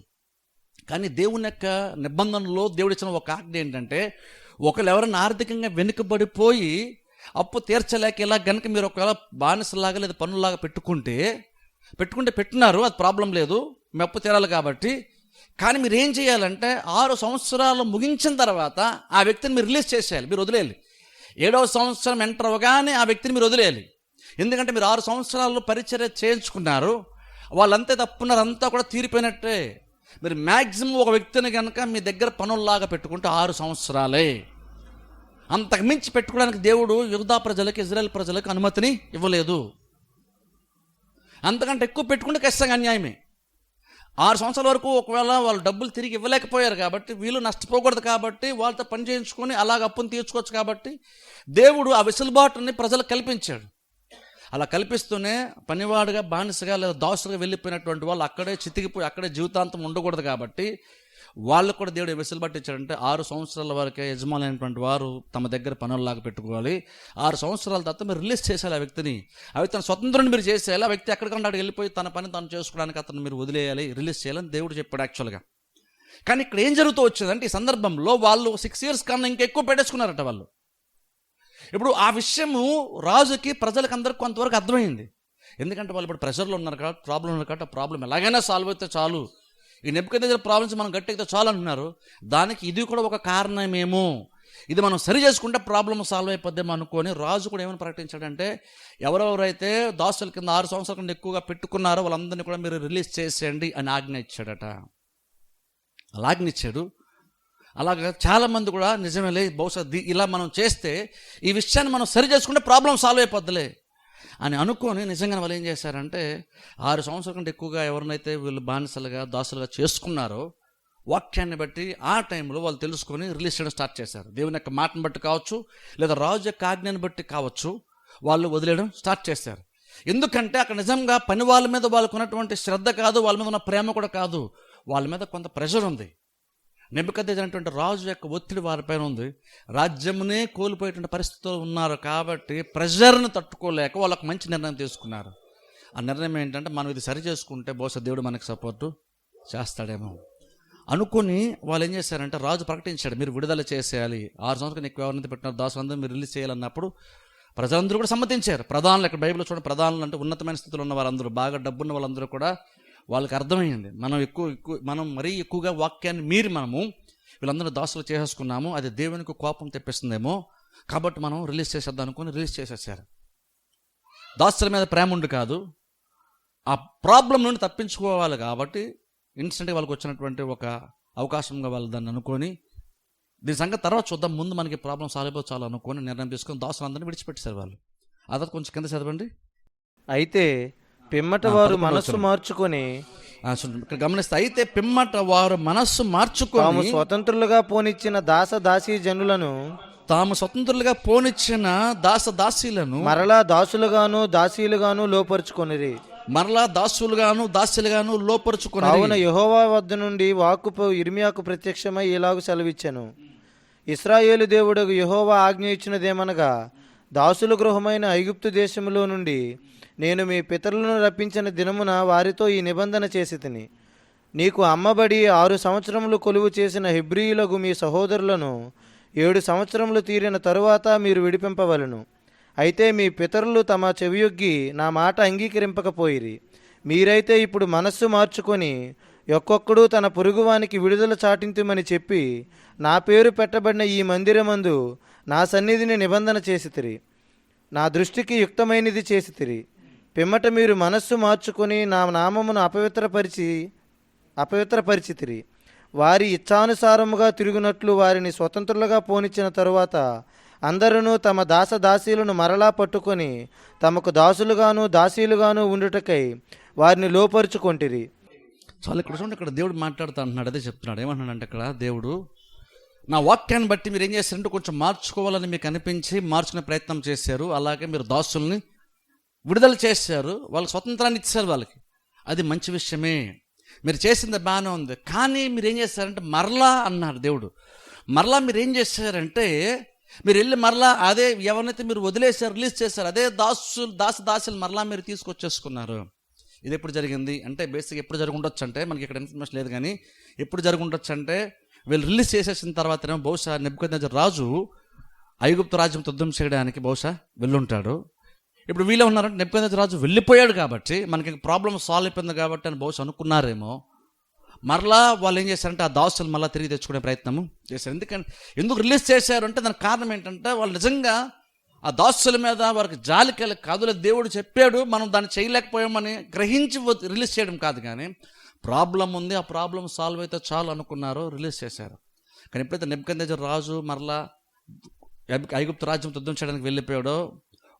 కానీ దేవుని యొక్క నిబంధనలో దేవుడు ఇచ్చిన ఒక ఆజ్ఞ ఏంటంటే, ఒకళ్ళు ఎవరైనా ఆర్థికంగా వెనుకబడిపోయి అప్పు తీర్చలేక ఇలా కనుక మీరు ఒకవేళ బానిసలాగా లేదా పనుల్లాగా పెట్టుకున్నారు, అది ప్రాబ్లం లేదు, మీ అప్పు తీరాలి కాబట్టి. కానీ మీరు ఏం చేయాలంటే 6 సంవత్సరాలు ముగించిన తర్వాత ఆ వ్యక్తిని మీరు రిలీజ్ చేసేయాలి, మీరు వదిలేయాలి. 7వ సంవత్సరం ఎంటర్ అవ్వగానే ఆ వ్యక్తిని మీరు వదిలేయాలి. ఎందుకంటే మీరు 6 సంవత్సరాలు పరిచర్య చేయించుకున్నారు, వాళ్ళంతా తప్పున్నారు, అంతా కూడా తీరిపోయినట్టే. మీరు మ్యాక్సిమం ఒక వ్యక్తిని కనుక మీ దగ్గర పనుల్లాగా పెట్టుకుంటే 6 సంవత్సరాలే. అంతకు మించి పెట్టుకోవడానికి దేవుడు యూదా ప్రజలకు, ఇజ్రాయెల్ ప్రజలకు అనుమతిని ఇవ్వలేదు. అంతకంటే ఎక్కువ పెట్టుకుంటే ఖచ్చితంగా అన్యాయమే. 6 సంవత్సరాల వరకు ఒకవేళ వాళ్ళు డబ్బులు తిరిగి ఇవ్వలేకపోయారు కాబట్టి, వీళ్ళు నష్టపోకూడదు కాబట్టి, వాళ్ళతో పని చేయించుకొని అలాగ అప్పును తీర్చుకోవచ్చు కాబట్టి దేవుడు ఆ వెసులుబాటుని ప్రజలకు కల్పించాడు. అలా కల్పిస్తూనే పనివాడుగా, బానిసగా లేదా దాసులుగా వెళ్ళిపోయినటువంటి వాళ్ళు అక్కడే చితికిపోయి అక్కడే జీవితాంతం ఉండకూడదు కాబట్టి వాళ్ళకు కూడా దేవుడు వెసులుబాటు ఇచ్చాడంటే 6 సంవత్సరాల వరకే యజమాని అయినటువంటి వారు తమ దగ్గర పనుల్లాగా పెట్టుకోవాలి. 6 సంవత్సరాల తర్వాత మీరు రిలీజ్ చేసేయాలి ఆ వ్యక్తిని. ఆ వ్యక్తిని స్వతంత్రాన్ని మీరు చేసేయాలి. ఆ వ్యక్తి ఎక్కడికంటే అక్కడికి వెళ్ళిపోయి తన పని తాను చేసుకోవడానికి అతను మీరు వదిలేయాలి, రిలీజ్ చేయాలని దేవుడు చెప్పాడు యాక్చువల్గా. కానీ ఇక్కడ ఏం జరుగుతూ వచ్చిందంటే, ఈ సందర్భంలో వాళ్ళు 6 years కన్నా ఇంకా ఎక్కువ పెట్టేసుకున్నారట వాళ్ళు. ఇప్పుడు ఆ విషయము రాజుకి, ప్రజలకు అందరికి కొంతవరకు అర్థమైంది. ఎందుకంటే వాళ్ళు ఇప్పుడు ప్రెషర్లో ఉన్నారు కాబట్టి, ప్రాబ్లం ఉన్నారు కాబట్టి, ఆ ప్రాబ్లం ఎలాగైనా సాల్వ్ అయితే చాలు, ఈ నెబుకద్నెజర్ ప్రాబ్లమ్స్ మనం గట్టెక్కితే చాలు అంటున్నారు. దానికి ఇది కూడా ఒక కారణమేమో, ఇది మనం సరి చేసుకుంటే ప్రాబ్లమ్ సాల్వ్ అయిపోద్దేమో అనుకొని రాజు కూడా ఏమని ప్రకటించాడంటే, ఎవరెవరైతే దాసుల కింద 6 సంవత్సరాల కన్నా ఎక్కువగా పెట్టుకున్నారో వాళ్ళందరినీ కూడా మీరు రిలీజ్ చేసేయండి అని ఆజ్ఞ ఇచ్చాడట. అలాగనిచ్చాడు. అలాగా చాలామంది కూడా నిజమేలే, బహుశా ఇలా మనం చేస్తే ఈ విషయాన్ని మనం సరి చేసుకుంటే ప్రాబ్లం సాల్వ్ అయిపోద్దిలే అని అనుకొని నిజంగా వాళ్ళు ఏం చేశారంటే, 6 సంవత్సరాల కంటే ఎక్కువగా ఎవరినైతే వీళ్ళు బానిసలుగా, దాసులుగా చేసుకున్నారో వాక్యాన్ని బట్టి ఆ టైంలో వాళ్ళు తెలుసుకొని రిలీజ్ చేయడం స్టార్ట్ చేశారు. దేవుని యొక్క మాటను బట్టి కావచ్చు, లేదా రాజు యొక్క ఆజ్ఞను బట్టి కావచ్చు, వాళ్ళు వదిలేయడం స్టార్ట్ చేశారు. ఎందుకంటే అక్కడ నిజంగా పని వాళ్ళ మీద వాళ్ళకు ఉన్నటువంటి శ్రద్ధ కాదు, వాళ్ళ మీద ఉన్న ప్రేమ కూడా కాదు, వాళ్ళ మీద కొంత ప్రెషర్ ఉంది. నెబుకద్నెజర్ అనేటువంటి రాజు యొక్క ఒత్తిడి వారిపైన ఉంది. రాజ్యమునే కోల్పోయేటువంటి పరిస్థితుల్లో ఉన్నారు కాబట్టి ప్రెషర్ని తట్టుకోలేక వాళ్ళకు మంచి నిర్ణయం తీసుకున్నారు. ఆ నిర్ణయం ఏంటంటే, మనం ఇది సరి చేసుకుంటే బహుశా దేవుడు మనకు సపోర్టు చేస్తాడేమో అనుకుని వాళ్ళు ఏం చేశారంటే, రాజు ప్రకటించాడు మీరు విడుదల చేసేయాలి, 6 సంవత్సరాలు ఎక్కువ ఎవరినైతే పెట్టినారు దాసులందరూ మీరు రిలీజ్ చేయాలన్నప్పుడు ప్రజలందరూ కూడా సమ్మతించారు. ప్రధానులు, ఇక్కడ బైబిల్లో చూడండి, ప్రధానులు అంటే ఉన్నతమైన స్థితిలో ఉన్న వారందరూ, బాగా డబ్బున్న వాళ్ళందరూ కూడా వాళ్ళకి అర్థమైంది, మనం మరీ ఎక్కువగా వాక్యాన్ని మీరి మనము వీళ్ళందరూ దాసులు చేసేసుకున్నాము, అది దేవునికి కోపం తెప్పిస్తుందేమో, కాబట్టి మనం రిలీజ్ చేసేద్దాం అనుకుని రిలీజ్ చేసేసారు. దాసుల మీద ప్రేమ ఉండి కాదు, ఆ ప్రాబ్లం నుండి తప్పించుకోవాలి కాబట్టి ఇన్స్టెంట్గా వాళ్ళకి వచ్చినటువంటి ఒక అవకాశంగా వాళ్ళు దాన్ని అనుకొని, దీని సంగతి తర్వాత చూద్దాం, ముందు మనకి ప్రాబ్లం సాల్వ్ అయిపోతే చాలు అనుకొని నిర్ణయం తీసుకొని దాసులందరినీ విడిచిపెట్టేశారు వాళ్ళు. అదే కొంచెం కింద చదవండి. అయితే పిమ్మట వారు మనస్సు మార్చుకొని, ఇక్కడ గమనిస్తే, అయితే పిమ్మట వారు మనస్సు మార్చుకొని తాము స్వతంత్రులుగా పోనిచ్చిన దాసీ జనులను, తాము స్వతంత్రులుగా పోనిచ్చిన దాసీలను మరలా దాసులుగాను దాసీలుగాను లోపరుచుకొనిరి. మరలా దాసులుగాను లోపరుచుకొని, కావున యెహోవా వద్ద నుండి వాక్కు ఇర్మియాకు ప్రత్యక్షమై ఇలాగు సెలవిచ్చెను, ఇశ్రాయేలు దేవుడగు యెహోవా ఆజ్ఞ ఇచ్చినదేమనగా, దాసుల గృహమైన ఐగుప్తు దేశములో నుండి నేను మీ పితరులను రప్పించిన దినమున వారితో ఈ నిబంధన చేసి తిని, నీకు అమ్మబడి 6 సంవత్సరములు కొలువు చేసిన హెబ్రీయులకు మీ సహోదరులను 7 సంవత్సరములు తీరిన తరువాత మీరు విడిపింపవలను. అయితే మీ పితరులు తమ చెవియొగ్గి నా మాట అంగీకరింపకపోయిరి. మీరైతే ఇప్పుడు మనస్సు మార్చుకొని ఒక్కొక్కడు తన పొరుగువానికి విడుదల చాటింతుమని చెప్పి నా పేరు పెట్టబడిన ఈ మందిరమందు నా సన్నిధిని నిబంధన చేసితిరి, నా దృష్టికి యుక్తమైనది చేసితిరి. పిమ్మట మీరు మనస్సు మార్చుకొని నా నామమును అపవిత్రపరిచితిరి. వారి ఇచ్ఛానుసారముగా తిరుగునట్లు వారిని స్వతంత్రులుగా పోనిచ్చిన తరువాత అందరూ తమ దాసీలను మరలా పట్టుకొని తమకు దాసులుగాను దాసీలుగాను ఉండుటకై వారిని లోపరుచుకొంటిరి. చాలా ఇక్కడ చూడండి, ఇక్కడ దేవుడు మాట్లాడుతూ అంటున్నాడు, అదే చెప్తున్నాడు. ఏమంటున్నాడంటే ఇక్కడ దేవుడు, నా వాక్యాన్ని బట్టి మీరు ఏం చేశారంటే కొంచెం మార్చుకోవాలని మీకు అనిపించి మార్చుకునే ప్రయత్నం చేశారు, అలాగే మీరు దాసుల్ని విడుదల చేశారు, వాళ్ళకి స్వతంత్రాన్ని ఇచ్చారు వాళ్ళకి. అది మంచి విషయమే, మీరు చేసింది బాగానే ఉంది. కానీ మీరు ఏం చేశారంటే మరలా అన్నారు దేవుడు. మరలా మీరు ఏం చేశారంటే మీరు వెళ్ళి మరలా అదే ఎవరినైతే మీరు వదిలేశారు, రిలీజ్ చేశారు, అదే దాసులు మరలా మీరు తీసుకొచ్చేసుకున్నారు. ఇది ఎప్పుడు జరిగింది అంటే బేసిక్ ఎప్పుడు జరుగుండొచ్చు అంటే మనకి ఇక్కడ ఇన్ఫర్మేషన్ లేదు, కానీ ఎప్పుడు జరుగుండొచ్చు అంటే వీళ్ళు రిలీజ్ చేసేసిన తర్వాతనే బహుశా నెబుకద్నెజర్ రాజు ఐగుప్తు రాజ్యంతో యుద్ధం చేయడానికి బహుశా వెళ్ళుంటాడు. ఇప్పుడు వీళ్ళే ఉన్నారంటే నెబుకద్నెజర్ రాజు వెళ్ళిపోయాడు కాబట్టి మనకి ప్రాబ్లం సాల్వ్ అయిపోయింది కాబట్టి అని బహుశా అనుకున్నారేమో. మరలా వాళ్ళు ఏం చేశారంటే ఆ దాసులు మళ్ళీ తిరిగి తెచ్చుకునే ప్రయత్నము చేశారు. ఎందుకు రిలీజ్ చేశారు అంటే దానికి కారణం ఏంటంటే వాళ్ళు నిజంగా ఆ దాసుల మీద వారికి జాలికల కాదులే, దేవుడు చెప్పాడు మనం దాన్ని చేయలేకపోయామని గ్రహించి రిలీజ్ చేయడం కాదు, కానీ ప్రాబ్లం ఉంది, ఆ ప్రాబ్లం సాల్వ్ అయితే చాలు అనుకున్నారు, రిలీజ్ చేశారు. కానీ ఎప్పుడైతే నెబుకద్నెజర్ రాజు మరలా ఐగుప్తు రాజ్యం యుద్ధం చేయడానికి వెళ్ళిపోయాడో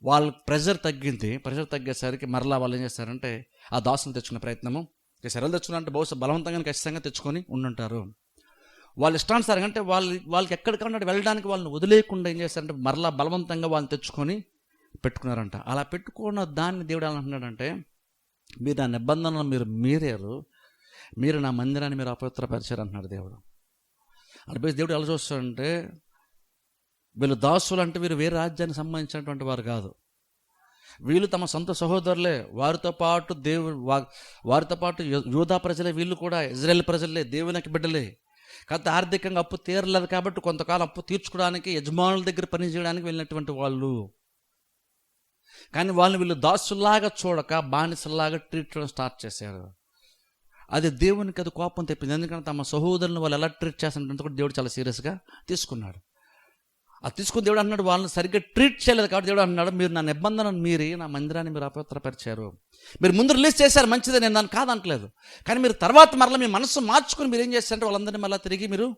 వాళ్ళ ప్రెషర్ తగ్గేసరికి మరలా వాళ్ళు ఏం చేశారంటే ఆ దాసులను తెచ్చుకునే ప్రయత్నము చేశారు. ఎలా తెచ్చుకున్నారంటే బహుశా బలవంతంగా ఖచ్చితంగా తెచ్చుకొని ఉండుంటారు. వాళ్ళు ఇష్టానుసారంగా అంటే వాళ్ళకి ఎక్కడికన్నా వెళ్ళడానికి వాళ్ళని వదిలేయకుండా ఏం చేశారంటే మరలా బలవంతంగా వాళ్ళని తెచ్చుకొని పెట్టుకున్నారంట. అలా పెట్టుకున్న దాన్ని దేవుడు ఎలా అంటున్నాడంటే మీరు నా నిబంధనలు మీరారు, మీరు నా మందిరాన్ని మీరు అపవిత్రపరిచారు అంటున్నాడు దేవుడు. అంటే దేవుడు ఎలా చూస్తాడంటే వీళ్ళు దాసులు అంటే వీరు వేరే రాజ్యానికి సంబంధించినటువంటి వారు కాదు, వీళ్ళు తమ సొంత సహోదరులే, వారితో పాటు యూదా ప్రజలే, వీళ్ళు కూడా ఇజ్రాయేల్ ప్రజలే, దేవునికి బిడ్డలే. కాకపోతే ఆర్థికంగా అప్పు తీరలేదు కాబట్టి కొంతకాలం అప్పు తీర్చుకోవడానికి యజమానుల దగ్గర పనిచేయడానికి వెళ్ళినటువంటి వాళ్ళు. కానీ వీళ్ళు దాసుల్లాగా చూడక బానిసల్లాగా ట్రీట్ చేయడం స్టార్ట్ చేశారు. అది దేవునికి అది కోపం తెప్పింది. ఎందుకంటే తమ సహోదరులను వాళ్ళు ఎలా ట్రీట్ చేస్తారంటే కూడా దేవుడు చాలా సీరియస్గా తీసుకున్నాడు. అది తీసుకుని దేవుడు అన్నాడు వాళ్ళని సరిగ్గా ట్రీట్ చేయలేదు కాబట్టి దేవుడు అన్నాడు మీరు నా నిబంధనను మీరి నా మందిరాన్ని మీరు అపవిత్రపరిచారు. మీరు ముందు రిలీజ్ చేశారు, మంచిదే, నేను దాన్ని కాదనట్లేదు. కానీ మీరు తర్వాత మరలా మీ మనసు మార్చుకొని మీరు ఏం చేస్తారంటే వాళ్ళందరినీ మళ్ళీ తిరిగి మీరు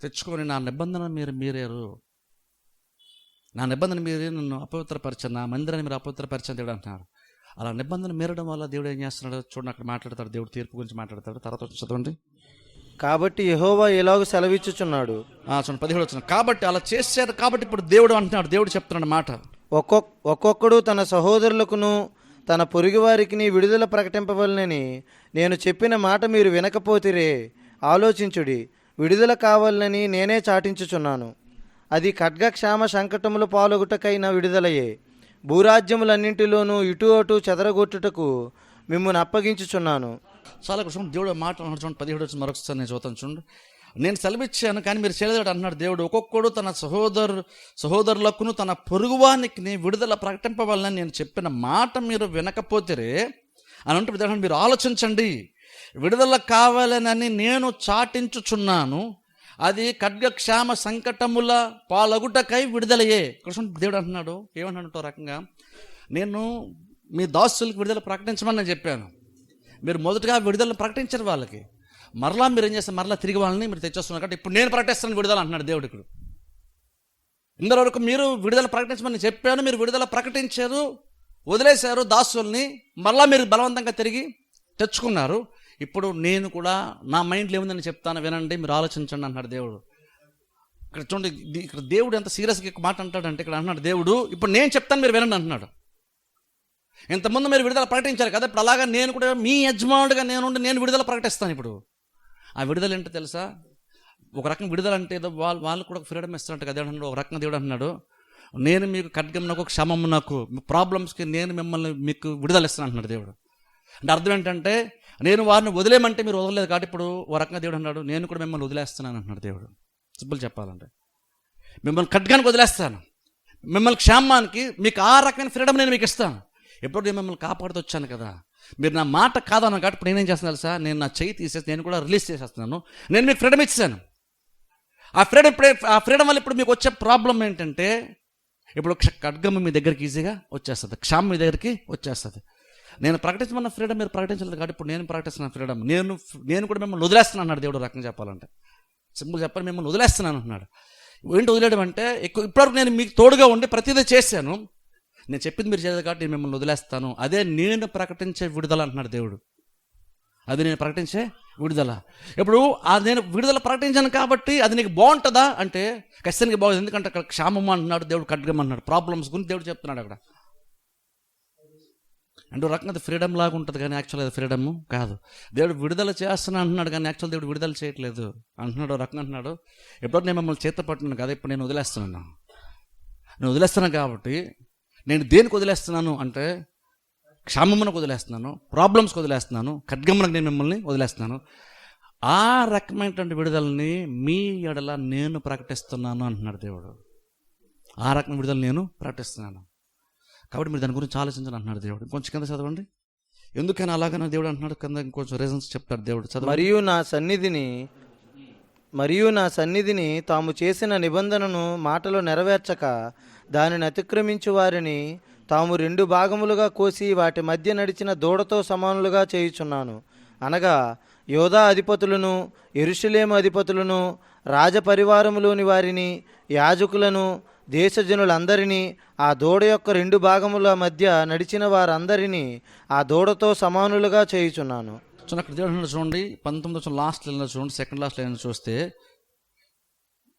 తెచ్చుకొని నా నిబంధన మీరారు, నా నిబంధన మీరే నన్ను అపవిత్రపరిచారు, నా మందిరాన్ని మీరు అపవిత్రపరిచారు దేవుడు అంటున్నారు. అలా నిబంధన మీరడం వల్ల దేవుడు ఏం చేస్తున్నాడు చూడండి, అక్కడ మాట్లాడతాడు, దేవుడు తీర్పు గురించి మాట్లాడతాడు. తర్వాత చదవండి. కాబట్టి యెహోవా ఇలాగ సెలవిచ్చుచున్నాడు. చూడండి 17 వచ్చిన కాబట్టి అలా చేశారు కాబట్టి ఇప్పుడు దేవుడు అంటున్నాడు, దేవుడు చెప్తున్నాడు మాట. ఒక్కొక్కడు తన సహోదరులకును తన పొరుగువారికి విడుదల ప్రకటింపవలనని నేను చెప్పిన మాట మీరు వినకపోతిరే. ఆలోచించుడి, విడుదల కావాలని నేనే చాటించుచున్నాను. అది ఖడ్గక్షామ సంకటముల పాలొగుటకైన విడుదలయే. భూరాజ్యములన్నింటిలోనూ ఇటు అటు చెదరగొట్టుటకు మిమ్మల్ని అప్పగించుచున్నాను. చాలా కృష్ణ దేవుడు మాట అన్నాడు చూడండి 17 వచ్చి మరొకసారి నేను చూస్తాను చూడండి. నేను సెలవిచ్చాను కానీ మీరు చేయలేదు అంటున్నాడు దేవుడు. ఒక్కొక్కడు తన సహోదరులకును తన పొరుగువానికి విడుదల ప్రకటింపవాలని నేను చెప్పిన మాట మీరు వినకపోతే అని అంటే మీరు ఆలోచించండి, విడుదల కావాలని నేను చాటించుచున్నాను, అది ఖడ్గక్షామ సంకటముల పాలగుటకై విడుదలయే. కృష్ణ దేవుడు అంటున్నాడు, ఏమంటున్నట్టు రకంగా నేను మీ దాసులకు విడుదల ప్రకటించమని నేను చెప్పాను, మీరు మొదటగా విడుదలను ప్రకటించారు వాళ్ళకి, మరలా మీరు ఏం చేస్తారు మరలా తిరిగి వాళ్ళని మీరు తెచ్చేస్తున్నారు కాబట్టి ఇప్పుడు నేను ప్రకటిస్తాను విడుదల అంటున్నాడు దేవుడు. ఇక్కడ ఇంతవరకు మీరు విడుదల ప్రకటించమని చెప్పాను, మీరు విడుదల ప్రకటించారు, వదిలేశారు దాసుల్ని, మరలా మీరు బలవంతంగా తిరిగి తెచ్చుకున్నారు. ఇప్పుడు నేను కూడా నా మైండ్లో ఏముందని చెప్తాను వినండి, మీరు ఆలోచించండి అంటున్నాడు దేవుడు. ఇక్కడ చూడండి, ఇక్కడ దేవుడు ఎంత సీరియస్గా మాట అంటాడంటే ఇక్కడ అంటున్నాడు దేవుడు ఇప్పుడు నేను చెప్తాను మీరు వినండి అంటున్నాడు. ఇంతకుముందు మీరు విడుదల ప్రకటించారు కదా, ఇప్పుడు అలాగా నేను కూడా మీ యజమానుడిగా నేను విడుదల ప్రకటిస్తాను. ఇప్పుడు ఆ విడుదల ఏంటో తెలుసా? ఒక రకం విడుదల అంటే ఏదో వాళ్ళు కూడా ఫ్రీడమ్ ఇస్తున్నట్టు కదా అన్నాడు. ఒక రకంగా దేవుడు అన్నాడు నేను మీకు ఖడ్గమునకు క్షమమునకు ప్రాబ్లమ్స్కి నేను మిమ్మల్ని మీకు విడుదల ఇస్తాను అంటున్నాడు దేవుడు. అంటే అర్థం ఏంటంటే నేను వారిని వదిలేయమంటే మీరు వదలలేదు కాబట్టి ఇప్పుడు ఒక రకంగా దేవుడు అన్నాడు నేను కూడా మిమ్మల్ని వదిలేస్తున్నాను అంటున్నాడు దేవుడు. సింపుల్ చెప్పాలంటే మిమ్మల్ని ఖడ్గానికి వదిలేస్తాను, మిమ్మల్ని క్షేమానికి మీకు ఆ రకమైన ఫ్రీడమ్ నేను మీకు ఇస్తాను. ఎప్పుడు నేను మిమ్మల్ని కాపాడుతూ వచ్చాను కదా, మీరు నా మాట కాదన్నాను కాబట్టి ఇప్పుడు నేనేం చేస్తాను తెలుసా, నేను నా చెయ్యి తీసేసి నేను కూడా రిలీజ్ చేసేస్తున్నాను, నేను మీకు ఫ్రీడమ్ ఇచ్చాను. ఆ ఫ్రీడమ్ వల్ల ఇప్పుడు మీకు వచ్చే ప్రాబ్లం ఏంటంటే ఇప్పుడు ఖడ్గము మీ దగ్గరికి ఈజీగా వచ్చేస్తుంది, క్షామం మీ దగ్గరికి వచ్చేస్తుంది. నేను ప్రకటించమన్న ఫ్రీడమ్ మీరు ప్రకటించలేదు కాబట్టి ఇప్పుడు నేను ప్రకటిస్తున్న ఫ్రీడమ్ నేను కూడా మిమ్మల్ని వదిలేస్తున్నాను అన్నాడు దేవుడు. రకంగా చెప్పాలంటే సింపుల్ చెప్పాలి, మిమ్మల్ని వదిలేస్తున్నాను అంటున్నాడు. ఏంటి వదిలేయడం అంటే ఇప్పటివరకు నేను మీకు తోడుగా ఉండి ప్రతిదీ చేశాను, నేను చెప్పింది మీరు చేయలేదు కాబట్టి నేను మిమ్మల్ని వదిలేస్తాను. అదే నేను ప్రకటించే విడుదల అంటున్నాడు దేవుడు. అది నేను ప్రకటించే విడుదల. ఇప్పుడు నేను విడుదల ప్రకటించాను కాబట్టి అది నీకు బాగుంటుందా అంటే ఖచ్చితంగా బాగుంది. ఎందుకంటే అక్కడ క్షామం అంటున్నాడు దేవుడు, ఖడ్గం అంటున్నాడు, ప్రాబ్లమ్స్ గురించి దేవుడు చెప్తున్నాడు. అక్కడ అంటే ఒక రకంగా అది ఫ్రీడమ్ లాగా ఉంటుంది, కానీ యాక్చువల్గా అది ఫ్రీడమ్ కాదు. దేవుడు విడుదల చేస్తున్నా అంటున్నాడు, కానీ యాక్చువల్ దేవుడు విడుదల చేయట్లేదు అంటున్నాడు. ఒక రకంగా అంటున్నాడు, ఎప్పుడో నేను మిమ్మల్ని చేత పట్టున్నాను కదా, ఇప్పుడు నేను వదిలేస్తున్నాను కాబట్టి నేను దేనికి వదిలేస్తున్నాను అంటే క్షామమునకు వదిలేస్తున్నాను, ప్రాబ్లమ్స్కి వదిలేస్తున్నాను, ఖడ్గమునకు నేను మిమ్మల్ని వదిలేస్తున్నాను. ఆ రకమైనటువంటి విడుదలని మీ ఎడల నేను ప్రకటిస్తున్నాను అంటున్నాడు దేవుడు. ఆ రకమైన విడుదల నేను ప్రకటిస్తున్నాను కాబట్టి మీరు దాని గురించి ఆలోచించండి అంటున్నాడు దేవుడు. కొంచెం కింద చదవండి. ఎందుకని అలాగనే దేవుడు అంటున్నాడు, కింద ఇంకొంచెం రీజన్స్ చెప్తాడు దేవుడు. చదవండి. మరియు నా సన్నిధిని తాము చేసిన నిబంధనను మాటలో నెరవేర్చక దానిని అతిక్రమించు వారిని తాము 2 భాగములుగా కోసి వాటి మధ్య నడిచిన దూడతో సమానులుగా చేయుచున్నాను. అనగా యోధా అధిపతులను, యెరూషలేము అధిపతులను, రాజపరివారములోని వారిని, యాజకులను, దేశజనులందరినీ, ఆ దూడ యొక్క 2 భాగముల మధ్య నడిచిన వారందరినీ ఆ దూడతో సమానులుగా చేయుచున్నాను. చూడండి, అక్కడ దేవుడు చూడండి, 19 లాస్ట్ లైన్లో చూడండి, సెకండ్ లాస్ట్ లైన్ చూస్తే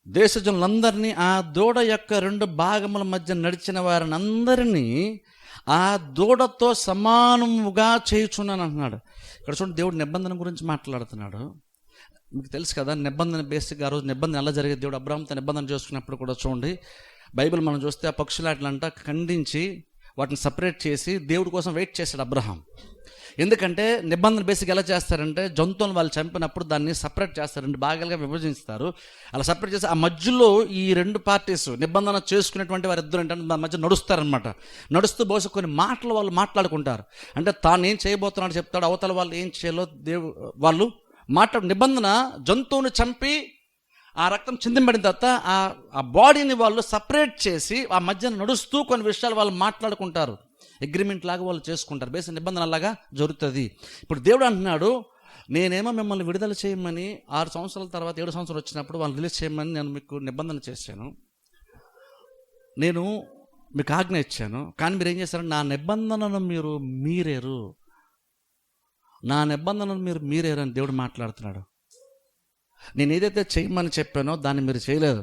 దేశజనులందరినీ ఆ దూడ యొక్క 2 భాగముల మధ్య నడిచిన వారిని అందరినీ ఆ దూడతో సమానముగా చేయుచున్నాను అంటున్నాడు. ఇక్కడ చూడండి, దేవుడు నిబంధన గురించి మాట్లాడుతున్నాడు. మీకు తెలుసు కదా నిబంధన బేసిక్గా ఆ రోజు నిబంధన ఎలా జరిగేది. దేవుడు అబ్రాహాముతో నిబంధన చేసుకున్నప్పుడు కూడా చూడండి, బైబిల్ మనం చూస్తే ఆ పక్షులాట్లంట ఖండించి వాటిని సపరేట్ చేసి దేవుడి కోసం వెయిట్ చేశాడు అబ్రహాం. ఎందుకంటే నిబంధన బేసిక్ ఎలా చేస్తారంటే జంతువులను వాళ్ళు చంపినప్పుడు దాన్ని సపరేట్ చేస్తారు, 2 భాగాలుగా విభజిస్తారు. అలా సపరేట్ చేసి ఆ మధ్యలో ఈ 2 పార్టీస్ నిబంధన చేసుకునేటువంటి వారు ఇద్దరు ఏంటంటే మధ్య నడుస్తారనమాట. నడుస్తూ బహుశా కొన్ని మాటలు వాళ్ళు మాట్లాడుకుంటారు. అంటే తాను ఏం చేయబోతున్నాడు చెప్తాడు, అవతల వాళ్ళు ఏం చేయాలో వాళ్ళు నిబంధన జంతువుని చంపి ఆ రక్తం చిందింపడిన తర్వాత ఆ బాడీని వాళ్ళు సపరేట్ చేసి ఆ మధ్యన నడుస్తూ కొన్ని విషయాలు వాళ్ళు మాట్లాడుకుంటారు, అగ్రిమెంట్ లాగా వాళ్ళు చేసుకుంటారు. బేసిక్ నిబంధన అలాగా జరుగుతుంది. ఇప్పుడు దేవుడు అంటున్నాడు, నేనేమో మిమ్మల్ని విడుదల చేయమని 6 సంవత్సరాల తర్వాత 7 సంవత్సరాలు వచ్చినప్పుడు వాళ్ళని రిలీజ్ చేయమని నేను మీకు నిబంధన చేశాను, నేను మీకు ఆజ్ఞ ఇచ్చాను. కానీ మీరు ఏం చేశారు, నా నిబంధనను మీరు మీరేరు అని దేవుడు మాట్లాడుతున్నాడు. నేను ఏదైతే చేయమని చెప్పానో దాన్ని మీరు చేయలేదు.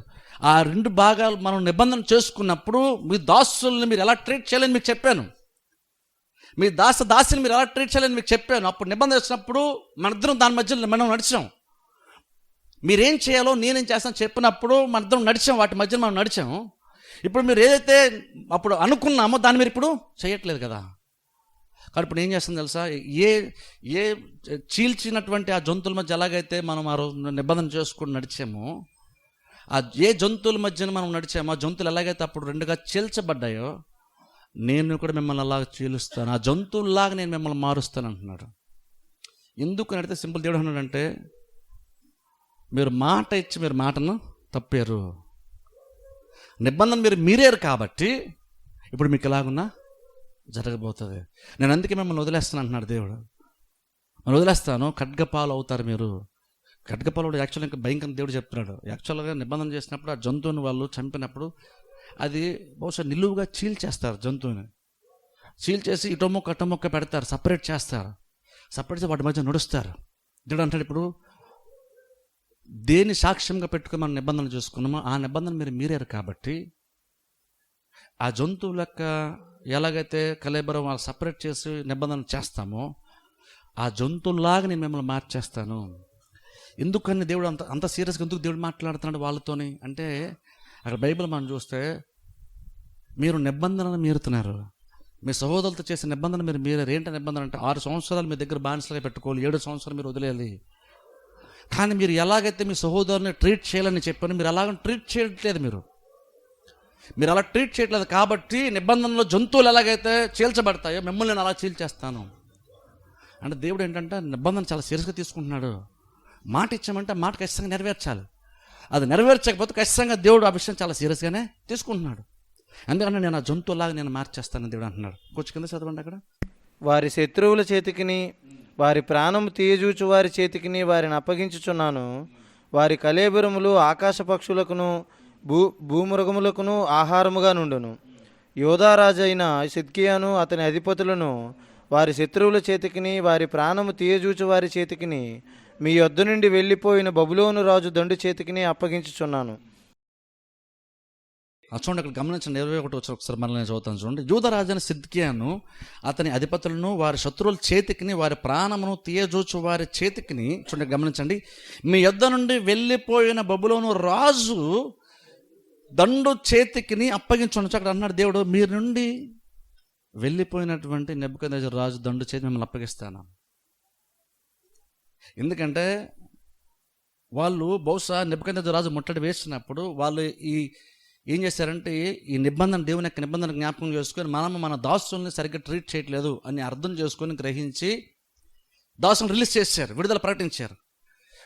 ఆ 2 భాగాలు మనం నిబంధన చేసుకున్నప్పుడు మీ దాసుల్ని మీరు ఎలా ట్రీట్ చేయాలని మీకు చెప్పాను, మీ దాసిని మీరు ఎలా ట్రీట్ చేయాలని మీకు చెప్పాను. అప్పుడు నిబంధన వచ్చినప్పుడు మనిద్దరం దాని మధ్యలో మనం నడిచాం. మీరేం చేయాలో నేనేం చేస్తాను చెప్పినప్పుడు మనిద్దరం నడిచాం, వాటి మధ్యలో మనం నడిచాం. ఇప్పుడు మీరు ఏదైతే అప్పుడు అనుకున్నామో దాన్ని మీరు ఇప్పుడు చేయట్లేదు కదా. కాబట్టి ఇప్పుడు ఏం చేస్తాం తెలుసా, ఏ చీల్చినటువంటి ఆ జంతువుల మధ్య ఎలాగైతే మనం ఆ రోజు నిబంధన చేసుకుని నడిచామో, ఆ ఏ జంతువుల మధ్యన మనం నడిచామో ఆ జంతువులు ఎలాగైతే అప్పుడు 2గా చీల్చబడ్డాయో నేను కూడా మిమ్మల్ని అలాగ చీలుస్తాను, ఆ జంతువుల్లాగా నేను మిమ్మల్ని మారుస్తాను అంటున్నాడు. ఎందుకు అడిగితే సింపుల్, దేవుడు అన్నాడంటే మీరు మాట ఇచ్చి మీరు మాటను తప్పారు, నిబంధన మీరు మీరేరు కాబట్టి ఇప్పుడు మీకు ఎలాగున్నా జరగబోతుంది. నేను అందుకే మిమ్మల్ని వదిలేస్తాను అంటున్నాడు దేవుడు. మనం వదిలేస్తాను, ఖడ్గపాలు అవుతారు మీరు. ఖడ్గపాలు యాక్చువల్గా ఇంకా భయంకర దేవుడు చెప్తున్నాడు. యాక్చువల్గా నిబంధన చేసినప్పుడు ఆ జంతువుని వాళ్ళు చంపినప్పుడు అది బహుశా నిలువుగా చీల్చేస్తారు, జంతువుని చీల్చేసి ఇటో మొక్క అటో మొక్క పెడతారు, సపరేట్ చేస్తారు, సపరేట్ చేసి వాటి మధ్య నడుస్తారు. దేవుడు అంటాడు, ఇప్పుడు దేని సాక్ష్యంగా పెట్టుకుని మనం నిబంధనలు చేసుకున్నామో ఆ నిబంధన మీరు మీరారు కాబట్టి ఆ జంతువుల యొక్క ఎలాగైతే కలేబరం వాళ్ళు సపరేట్ చేసి నిబంధన చేస్తామో ఆ జంతువులాగా నేను మిమ్మల్ని మార్చేస్తాను. ఎందుకని దేవుడు అంత సీరియస్గా ఎందుకు దేవుడు మాట్లాడుతున్నాడు వాళ్ళతోని అంటే, అక్కడ బైబిల్ మనం చూస్తే మీరు నిబంధనను మీరుతున్నారు, మీ సహోదరులతో చేసే నిబంధన మీరు మీరారు. ఏంటో నిబంధన అంటే 6 సంవత్సరాలు మీ దగ్గర బానిసలుగా పెట్టుకోవాలి, 7 సంవత్సరాలు మీరు వదిలేయాలి. కానీ మీరు ఎలాగైతే మీ సహోదరుని ట్రీట్ చేయాలని చెప్పాను మీరు అలాగ ట్రీట్ చేయట్లేదు, మీరు అలా ట్రీట్ చేయట్లేదు. కాబట్టి నిబంధనలో జంతువులు ఎలాగైతే చీల్చబడతాయో మిమ్మల్ని నేను అలా చీల్చేస్తాను అంటే దేవుడు ఏంటంటే నిబంధన చాలా సీరియస్గా తీసుకుంటున్నాడు. మాట ఇచ్చామంటే మాట ఖచ్చితంగా నెరవేర్చాలి, అది నెరవేర్చకపోతే ఖచ్చితంగా దేవుడు ఆ విషయం చాలా సీరియస్గానే తీసుకుంటున్నాడు. ఎందుకంటే నేను ఆ జంతువులాగా నేను మార్చేస్తానని దేవుడు అంటున్నాడు. కొంచెం కింద చదవండి. అక్కడ వారి శత్రువుల చేతికిని వారి ప్రాణము తీయజూచు వారి చేతికిని వారిని అప్పగించుచున్నాను. వారి కళేబరములు ఆకాశ పక్షులకును భూమృగములకును ఆహారముగా నుండును. యోధారాజైన సిద్కియాను అతని అధిపతులను వారి శత్రువుల చేతికిని వారి ప్రాణము తీయజూచు వారి చేతికిని మీ యొద్ద నుండి వెళ్ళిపోయిన బబులోను రాజు దండు చేతికిని అప్పగించుచున్నాను. చూడండి అక్కడ గమనించండి 21 వచ్చి ఒకసారి మళ్ళీ నేను చదువుతాను చూడండి. యూదరాజైన సిద్కియాను అతని అధిపతులను వారి శత్రువుల చేతికిని వారి ప్రాణమును తీయజూచు వారి చేతికిని చూడండి గమనించండి, మీ యొద్ద నుండి వెళ్ళిపోయిన బబులోను రాజు దండు చేతికిని అప్పగించండి. అక్కడ అన్నాడు దేవుడు, మీరు నుండి వెళ్ళిపోయినటువంటి నెబుకద్నెజరు రాజు దండు చేతి మిమ్మల్ని అప్పగిస్తాను. ఎందుకంటే వాళ్ళు బహుశా నెబుకద్నెజరు రాజు ముట్టడి వేసినప్పుడు వాళ్ళు ఏం చేశారంటే ఈ నిబంధన, దేవుని యొక్క నిబంధన జ్ఞాపకం చేసుకొని మన దాసుల్ని సరిగ్గా ట్రీట్ చేయట్లేదు అని అర్థం చేసుకొని గ్రహించి దాసులను రిలీజ్ చేశారు, విడుదల ప్రకటించారు.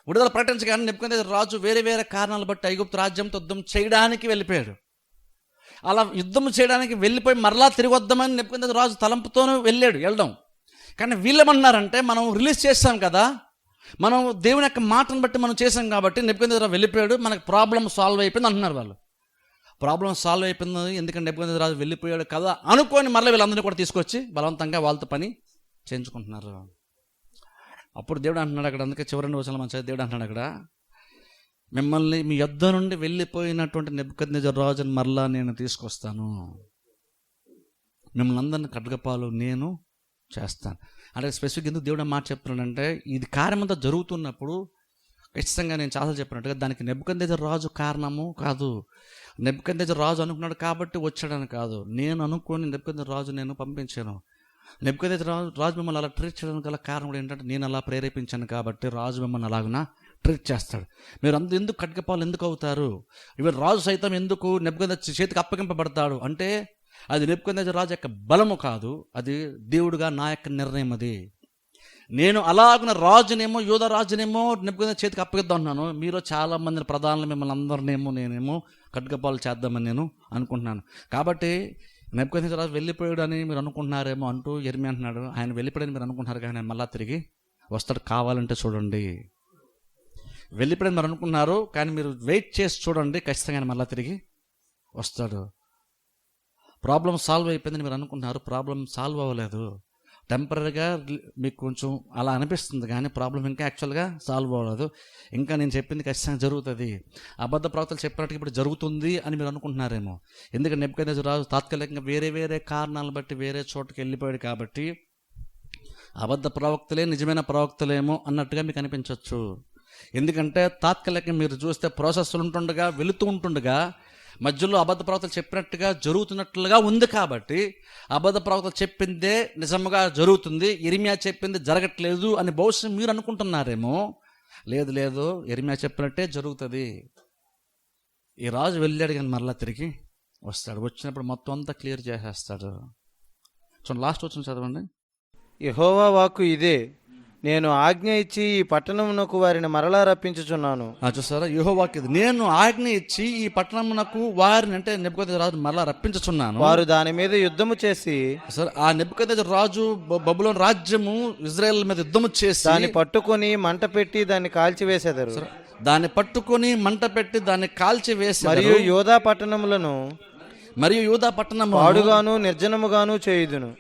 విడుదల ప్రకటించగానే నెబుకద్నెజరు రాజు వేరే వేరే కారణాలు బట్టి ఐగుప్తు రాజ్యంతో యుద్ధం చేయడానికి వెళ్ళిపోయాడు. అలా యుద్ధం చేయడానికి వెళ్ళిపోయి మరలా తిరిగి వద్దామని నెబుకద్నెజరు రాజు తలంపుతోనే వెళ్ళడం. కానీ వీళ్ళేమన్నారంటే, మనం రిలీజ్ చేస్తాం కదా, మనం దేవుని యొక్క మాటను బట్టి మనం చేసాం కాబట్టి నెబుకద్నెజరు వెళ్ళిపోయాడు, మనకు ప్రాబ్లం సాల్వ్ అయిపోయింది అంటున్నారు వాళ్ళు. ప్రాబ్లం సాల్వ్ అయిపోయింది ఎందుకంటే నెబుకద్నెజరు రాజు వెళ్ళిపోయాడు కదా అనుకొని మళ్ళీ వీళ్ళందరినీ కూడా తీసుకొచ్చి బలవంతంగా వాళ్ళతో పని చేయించుకుంటున్నారు. అప్పుడు దేవుడు అంటున్నాడు అక్కడ, అందుకే చివరి వచనం మంచిగా దేవుడు అంటున్నాడు అక్కడ, మిమ్మల్ని మీ యొద్ద నుండి వెళ్ళిపోయినటువంటి నెబుకద్నెజరు రాజుని మరలా నేను తీసుకొస్తాను, మిమ్మల్ని అందరిని ఖడ్గపాలు నేను చేస్తాను. అంటే స్పెసిఫిక్ ఎందుకు దేవుడు మాట చెప్తున్నాడంటే, ఇది కార్యమంతా జరుగుతున్నప్పుడు ఖచ్చితంగా నేను చాలా చెప్పినట్టుగా దానికి నెబుకద్నెజరు రాజు కారణము కాదు. నెబుకద్నెజరు రాజు అనుకున్నాడు కాబట్టి వచ్చాడని కాదు, నేను అనుకోని నెబుకద్నెజరు రాజు నేను పంపించాను. నెబుకద్నెజరు రాజు మిమ్మల్ని అలా ట్రీట్ చేయడానికి గల కారణం కూడా ఏంటంటే, నేను అలా ప్రేరేపించాను కాబట్టి రాజు మిమ్మల్ని అలాగున ట్రీట్ చేస్తాడు. మీరు అందరూ ఎందుకు ఖడ్గపాలు ఎందుకు అవుతారు, ఇవి రాజు సైతం ఎందుకు నెబుకద్నెజరు చేతికి అప్పగింపబడతాడు అంటే, అది నెబుకద్నెజరు రాజు యొక్క బలము కాదు, అది దేవుడుగా నా యొక్క నిర్ణయం. అది నేను అలాగున రాజునేమో యూదా రాజునేమో నెబుకద్నెజరు చేతికి అప్పగిద్దాం అంటున్నాను, మీలో చాలామంది ప్రధానులు మిమ్మల్ని అందరినేమో నేనేమో ఖడ్గపాలు చేద్దామని నేను అనుకుంటున్నాను. కాబట్టి నెబుకద్నెజరు రాజు వెళ్ళిపోయాడు అని మీరు అనుకుంటున్నారేమో అంటూ యెర్మీయా అంటున్నాడు, ఆయన వెళ్ళిపోయాడని మీరు అనుకుంటున్నారు కానీ ఆయన మళ్ళా తిరిగి వస్తాడు. కావాలంటే చూడండి, వెళ్ళిపోయాడని మీరు అనుకున్నారు కానీ మీరు వెయిట్ చేసి చూడండి, ఖచ్చితంగా ఆయన మళ్ళా తిరిగి వస్తాడు. ప్రాబ్లం సాల్వ్ అయిపోయిందని మీరు అనుకుంటున్నారు, ప్రాబ్లం సాల్వ్ అవ్వలేదు. టెంపరీగా మీకు కొంచెం అలా అనిపిస్తుంది కానీ ప్రాబ్లం ఇంకా యాక్చువల్గా సాల్వ్ అవ్వలేదు. ఇంకా నేను చెప్పింది ఖచ్చితంగా జరుగుతుంది, అబద్ధ ప్రవక్తలు చెప్పినట్టు ఇప్పుడు జరుగుతుంది అని మీరు అనుకుంటున్నారేమో. ఎందుకంటే నెబుకద్నెజరు రాజు తాత్కాలికంగా వేరే వేరే కారణాలను బట్టి వేరే చోటుకి వెళ్ళిపోయాడు కాబట్టి అబద్ధ ప్రవక్తలే నిజమైన ప్రవక్తలేమో అన్నట్టుగా మీకు అనిపించవచ్చు. ఎందుకంటే తాత్కాలికంగా మీరు చూస్తే ప్రాసెస్లు ఉంటుండగా వెళుతూ ఉంటుండగా మధ్యలో అబద్ధ ప్రవక్తలు చెప్పినట్టుగా జరుగుతున్నట్లుగా ఉంది కాబట్టి అబద్ధ ప్రవక్తలు చెప్పిందే నిజముగా జరుగుతుంది, యెర్మీయా చెప్పింది జరగట్లేదు అని బహుశా మీరు అనుకుంటున్నారేమో. లేదు లేదు, యెర్మీయా చెప్పినట్టే జరుగుతుంది. ఈ రాజు వెళ్ళాడు కానీ మరలా తిరిగి వస్తాడు, వచ్చినప్పుడు మొత్తం అంతా క్లియర్ చేసేస్తాడు. చూడండి లాస్ట్ వచ్చిన చదవండి. యెహోవా వాక్కు ఇదే, నేను ఆజ్ఞ ఇచ్చి ఈ పట్టణమునకు వారిని మరలా రప్పించుచున్నాను. చూసారా, యెహోవాకి ఇది, నేను ఆజ్ఞ ఇచ్చి ఈ పట్టణమునకు వారిని అంటే నెబుకద్నెజరు రాజు మరలా రప్పించుచున్నాను. వారు దాని మీద యుద్ధము చేసి, సార్ ఆ నెబుకద్నెజరు రాజు బబులోను రాజ్యము ఇజ్రాయెల్ మీద యుద్ధము చేసి దాన్ని పట్టుకొని మంట పెట్టి దాన్ని కాల్చివేసెదరు. దాన్ని పట్టుకొని మంట పెట్టి దాన్ని కాల్చి వేసి మరియు యోధా పట్టణములను పాడుగాను నిర్జనముగాను చేయుదును.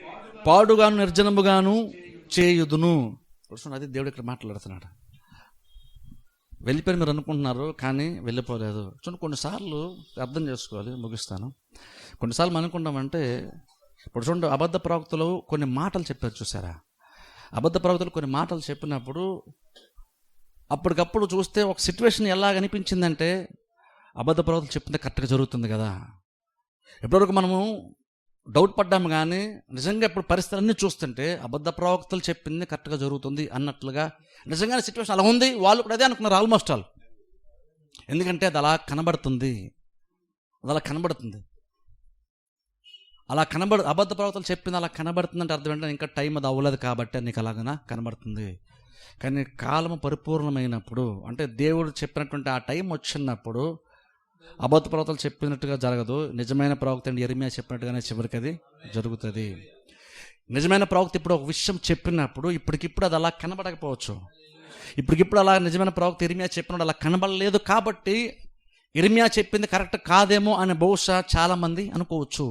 పాడుగాను నిర్జనముగాను చేయుదును. అది దేవుడు ఇక్కడ మాట్లాడుతున్నాడు. వెళ్ళిపోయి మీరు అనుకుంటున్నారు కానీ వెళ్ళిపోలేదు. చూడండి, కొన్నిసార్లు అర్థం చేసుకోవాలి, ముగిస్తాను. కొన్నిసార్లు మనం అనుకుంటామంటే, ఇప్పుడు చూడండి అబద్ధ ప్రవక్తలు కొన్ని మాటలు చెప్పారు చూసారా, అబద్ధ ప్రవక్తలు కొన్ని మాటలు చెప్పినప్పుడు అప్పటికప్పుడు చూస్తే ఒక సిచ్యువేషన్ ఎలా అనిపించిందంటే అబద్ధ ప్రవక్తలు చెప్పింది కరెక్ట్గా జరుగుతుంది కదా. ఎప్పటివరకు మనము డౌట్ పడ్డాము కానీ నిజంగా ఇప్పుడు పరిస్థితులన్నీ చూస్తుంటే అబద్ధ ప్రవక్తలు చెప్పింది కరెక్ట్గా జరుగుతుంది అన్నట్లుగా నిజంగానే సిచ్యువేషన్ అలా ఉంది. వాళ్ళు కూడా అదే అనుకున్నారు ఆల్మోస్ట్ ఆల్. ఎందుకంటే అది అలా కనబడుతుంది, అబద్ధ ప్రవక్తలు చెప్పింది అలా కనబడుతుందంటే అర్థం ఏంటంటే ఇంకా టైం అది అవ్వలేదు కాబట్టి నీకు అలాగనా కనబడుతుంది. కానీ కాలము పరిపూర్ణమైనప్పుడు అంటే దేవుడు చెప్పినటువంటి ఆ టైం వచ్చినప్పుడు అబద్ధ ప్రవక్తలు చెప్పినట్టుగా జరగదు. నిజమైన ప్రవక్త అండి యెర్మీయా చెప్పినట్టుగానే చివరికి అది జరుగుతుంది. నిజమైన ప్రవక్త ఇప్పుడు ఒక విషయం చెప్పినప్పుడు ఇప్పటికిప్పుడు అది అలా కనబడకపోవచ్చు. ఇప్పటికిప్పుడు అలా నిజమైన ప్రవక్త యెర్మీయా చెప్పినప్పుడు అలా కనబడలేదు కాబట్టి యెర్మీయా చెప్పింది కరెక్ట్ కాదేమో అని బహుశా చాలామంది అనుకోవచ్చు.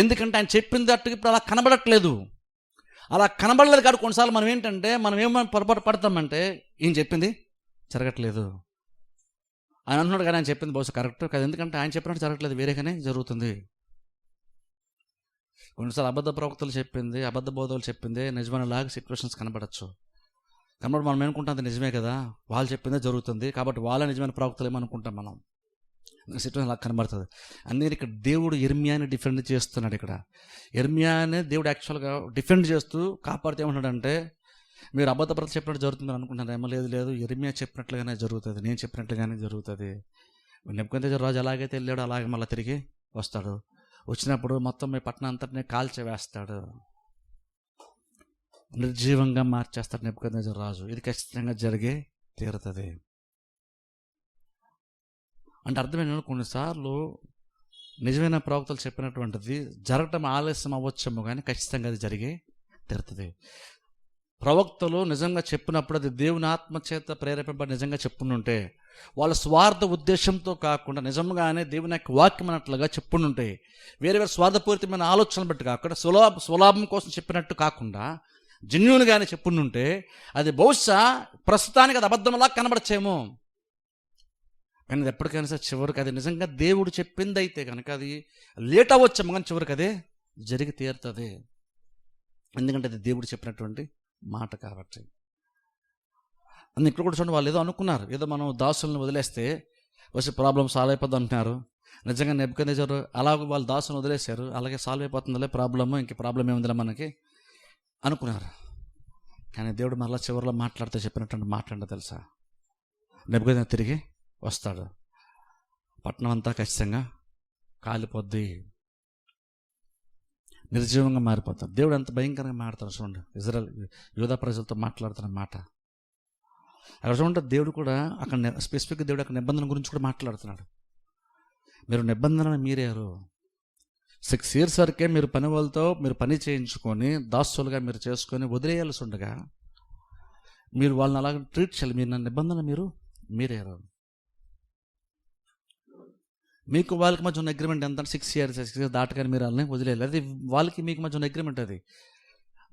ఎందుకంటే ఆయన చెప్పింది అట్టు ఇప్పుడు అలా కనబడట్లేదు. అలా కనబడలేదు కాబట్టి కొన్నిసార్లు మనం ఏంటంటే మనం ఏమైనా పొరపాటు పడతామంటే ఈయన చెప్పింది జరగట్లేదు, ఆయన అంటున్నాడు కానీ ఆయన చెప్పింది బహుశా కరెక్ట్ కాదు, ఎందుకంటే ఆయన చెప్పినట్టు జరగట్లేదు, వేరేగానే జరుగుతుంది. కొన్నిసార్లు అబద్ధ ప్రవక్తలు చెప్పింది, అబద్ధ బోధకులు చెప్పింది నిజమైనలాగా సిచ్యువేషన్స్ కనబడచ్చు. కాబట్టి మనం ఏమనుకుంటాం అది నిజమే కదా, వాళ్ళు చెప్పిందే జరుగుతుంది కాబట్టి వాళ్ళ నిజమైన ప్రవక్తలు ఏమనుకుంటాం మనం. సిచ్యువేషన్ అలా కనబడుతుంది. అందుకని ఇక్కడ దేవుడు యెర్మీయాని డిఫెండ్ చేస్తున్నాడు. ఇక్కడ యెర్మీయాని దేవుడు యాక్చువల్గా డిఫెండ్ చేస్తూ కాపాడుతూ ఏమంటాడంటే, మీరు అబద్ధ ప్రవక్త చెప్పినట్టు జరుగుతుంది అనుకుంటున్నారు, ఏమో లేదు లేదు, యెర్మీయా చెప్పినట్లుగానే జరుగుతుంది, నేను చెప్పినట్లుగానే జరుగుతుంది. నెబుకద్నెజర్ రాజు అలాగైతే వెళ్ళాడు అలాగే మళ్ళీ తిరిగి వస్తాడు. వచ్చినప్పుడు మొత్తం మీ పట్టణం అంతటినీ కాల్చివేస్తాడు, నిర్జీవంగా మార్చేస్తాడు నెబుకద్నెజర్ రాజు. ఇది ఖచ్చితంగా జరిగే తీరుతుంది. అంటే అర్థమైనా కొన్నిసార్లు నిజమైన ప్రవక్తలు చెప్పినటువంటిది జరగటం ఆలస్యం అవ్వచ్చేమో కానీ ఖచ్చితంగా అది జరిగే తీరుతుంది. ప్రవక్తలు నిజంగా చెప్పినప్పుడు అది దేవుని ఆత్మచేత ప్రేరేపింపబడి నిజంగా చెప్పుంటే, వాళ్ళ స్వార్థ ఉద్దేశంతో కాకుండా నిజంగానే దేవుని యొక్క వాక్యం అన్నట్లుగా చెప్పుంటే, వేరే వేరే స్వార్థపూరితమైన ఆలోచనలు బట్టి కాకుండా స్వలాభం కోసం చెప్పినట్టు కాకుండా జెన్యూన్గానే చెప్పుంటే, అది బహుశా ప్రస్తుతానికి అది అబద్ధంలా కనబడచ్చేమో, కానీ అది ఎప్పటికైనా సరే చివరికి అది నిజంగా దేవుడు చెప్పింది అయితే కనుక అది లేట్ అవ్వచ్చేమో కానీ చివరికి అదే జరిగి తీరుతుంది. ఎందుకంటే అది దేవుడు చెప్పినటువంటి మాట కాబట్టి. అందుకు ఇక్కడ కూడా చూడండి, వాళ్ళు ఏదో అనుకున్నారు, ఏదో మనం దాసులను వదిలేస్తే వచ్చి ప్రాబ్లం సాల్వ్ అయిపోద్ది అంటున్నారు. నిజంగా నెబుకద్నెజర్ అలాగే వాళ్ళు దాసులను వదిలేశారు, అలాగే సాల్వ్ అయిపోతుందిలే ప్రాబ్లము, ఇంక ప్రాబ్లం ఏముందిలే మనకి అనుకున్నారు. కానీ దేవుడు మరలా చివరిలో మాట్లాడితే చెప్పినటువంటి మాట ఏంటో తెలుసా, నెబుకద్నెజర్ తిరిగి వస్తాడు, పట్టణం అంతా ఖచ్చితంగా కాలిపోద్ది, నిర్జీవంగా మారిపోతారు. దేవుడు ఎంత భయంకరంగా మాట్లాడతాడు చూడండి, ఇజ్రాయెల్ యూదా ప్రజలతో మాట్లాడుతున్న మాట. అక్కడ చూడండి, దేవుడు కూడా అక్కడ స్పెసిఫిక్గా దేవుడు అక్కడ నిబంధన గురించి కూడా మాట్లాడుతున్నాడు. మీరు నిబంధనను మీరారు, 6 years వరకే మీరు పని వాళ్ళతో మీరు పని చేయించుకొని దాసులుగా మీరు చేసుకొని వదిలేయాల్సి ఉండగా మీరు వాళ్ళని అలాగే ట్రీట్ చేయాలి. మీరు నా నిబంధన మీరు మీరారు. మీకు వాళ్ళకి మధ్య ఉన్న అగ్రిమెంట్ ఎంత, 6 years దాటగానే మీరు వాళ్ళని వదిలేయాలి. అది వాళ్ళకి మీకు మధ్య ఉన్న అగ్రిమెంట్ అది.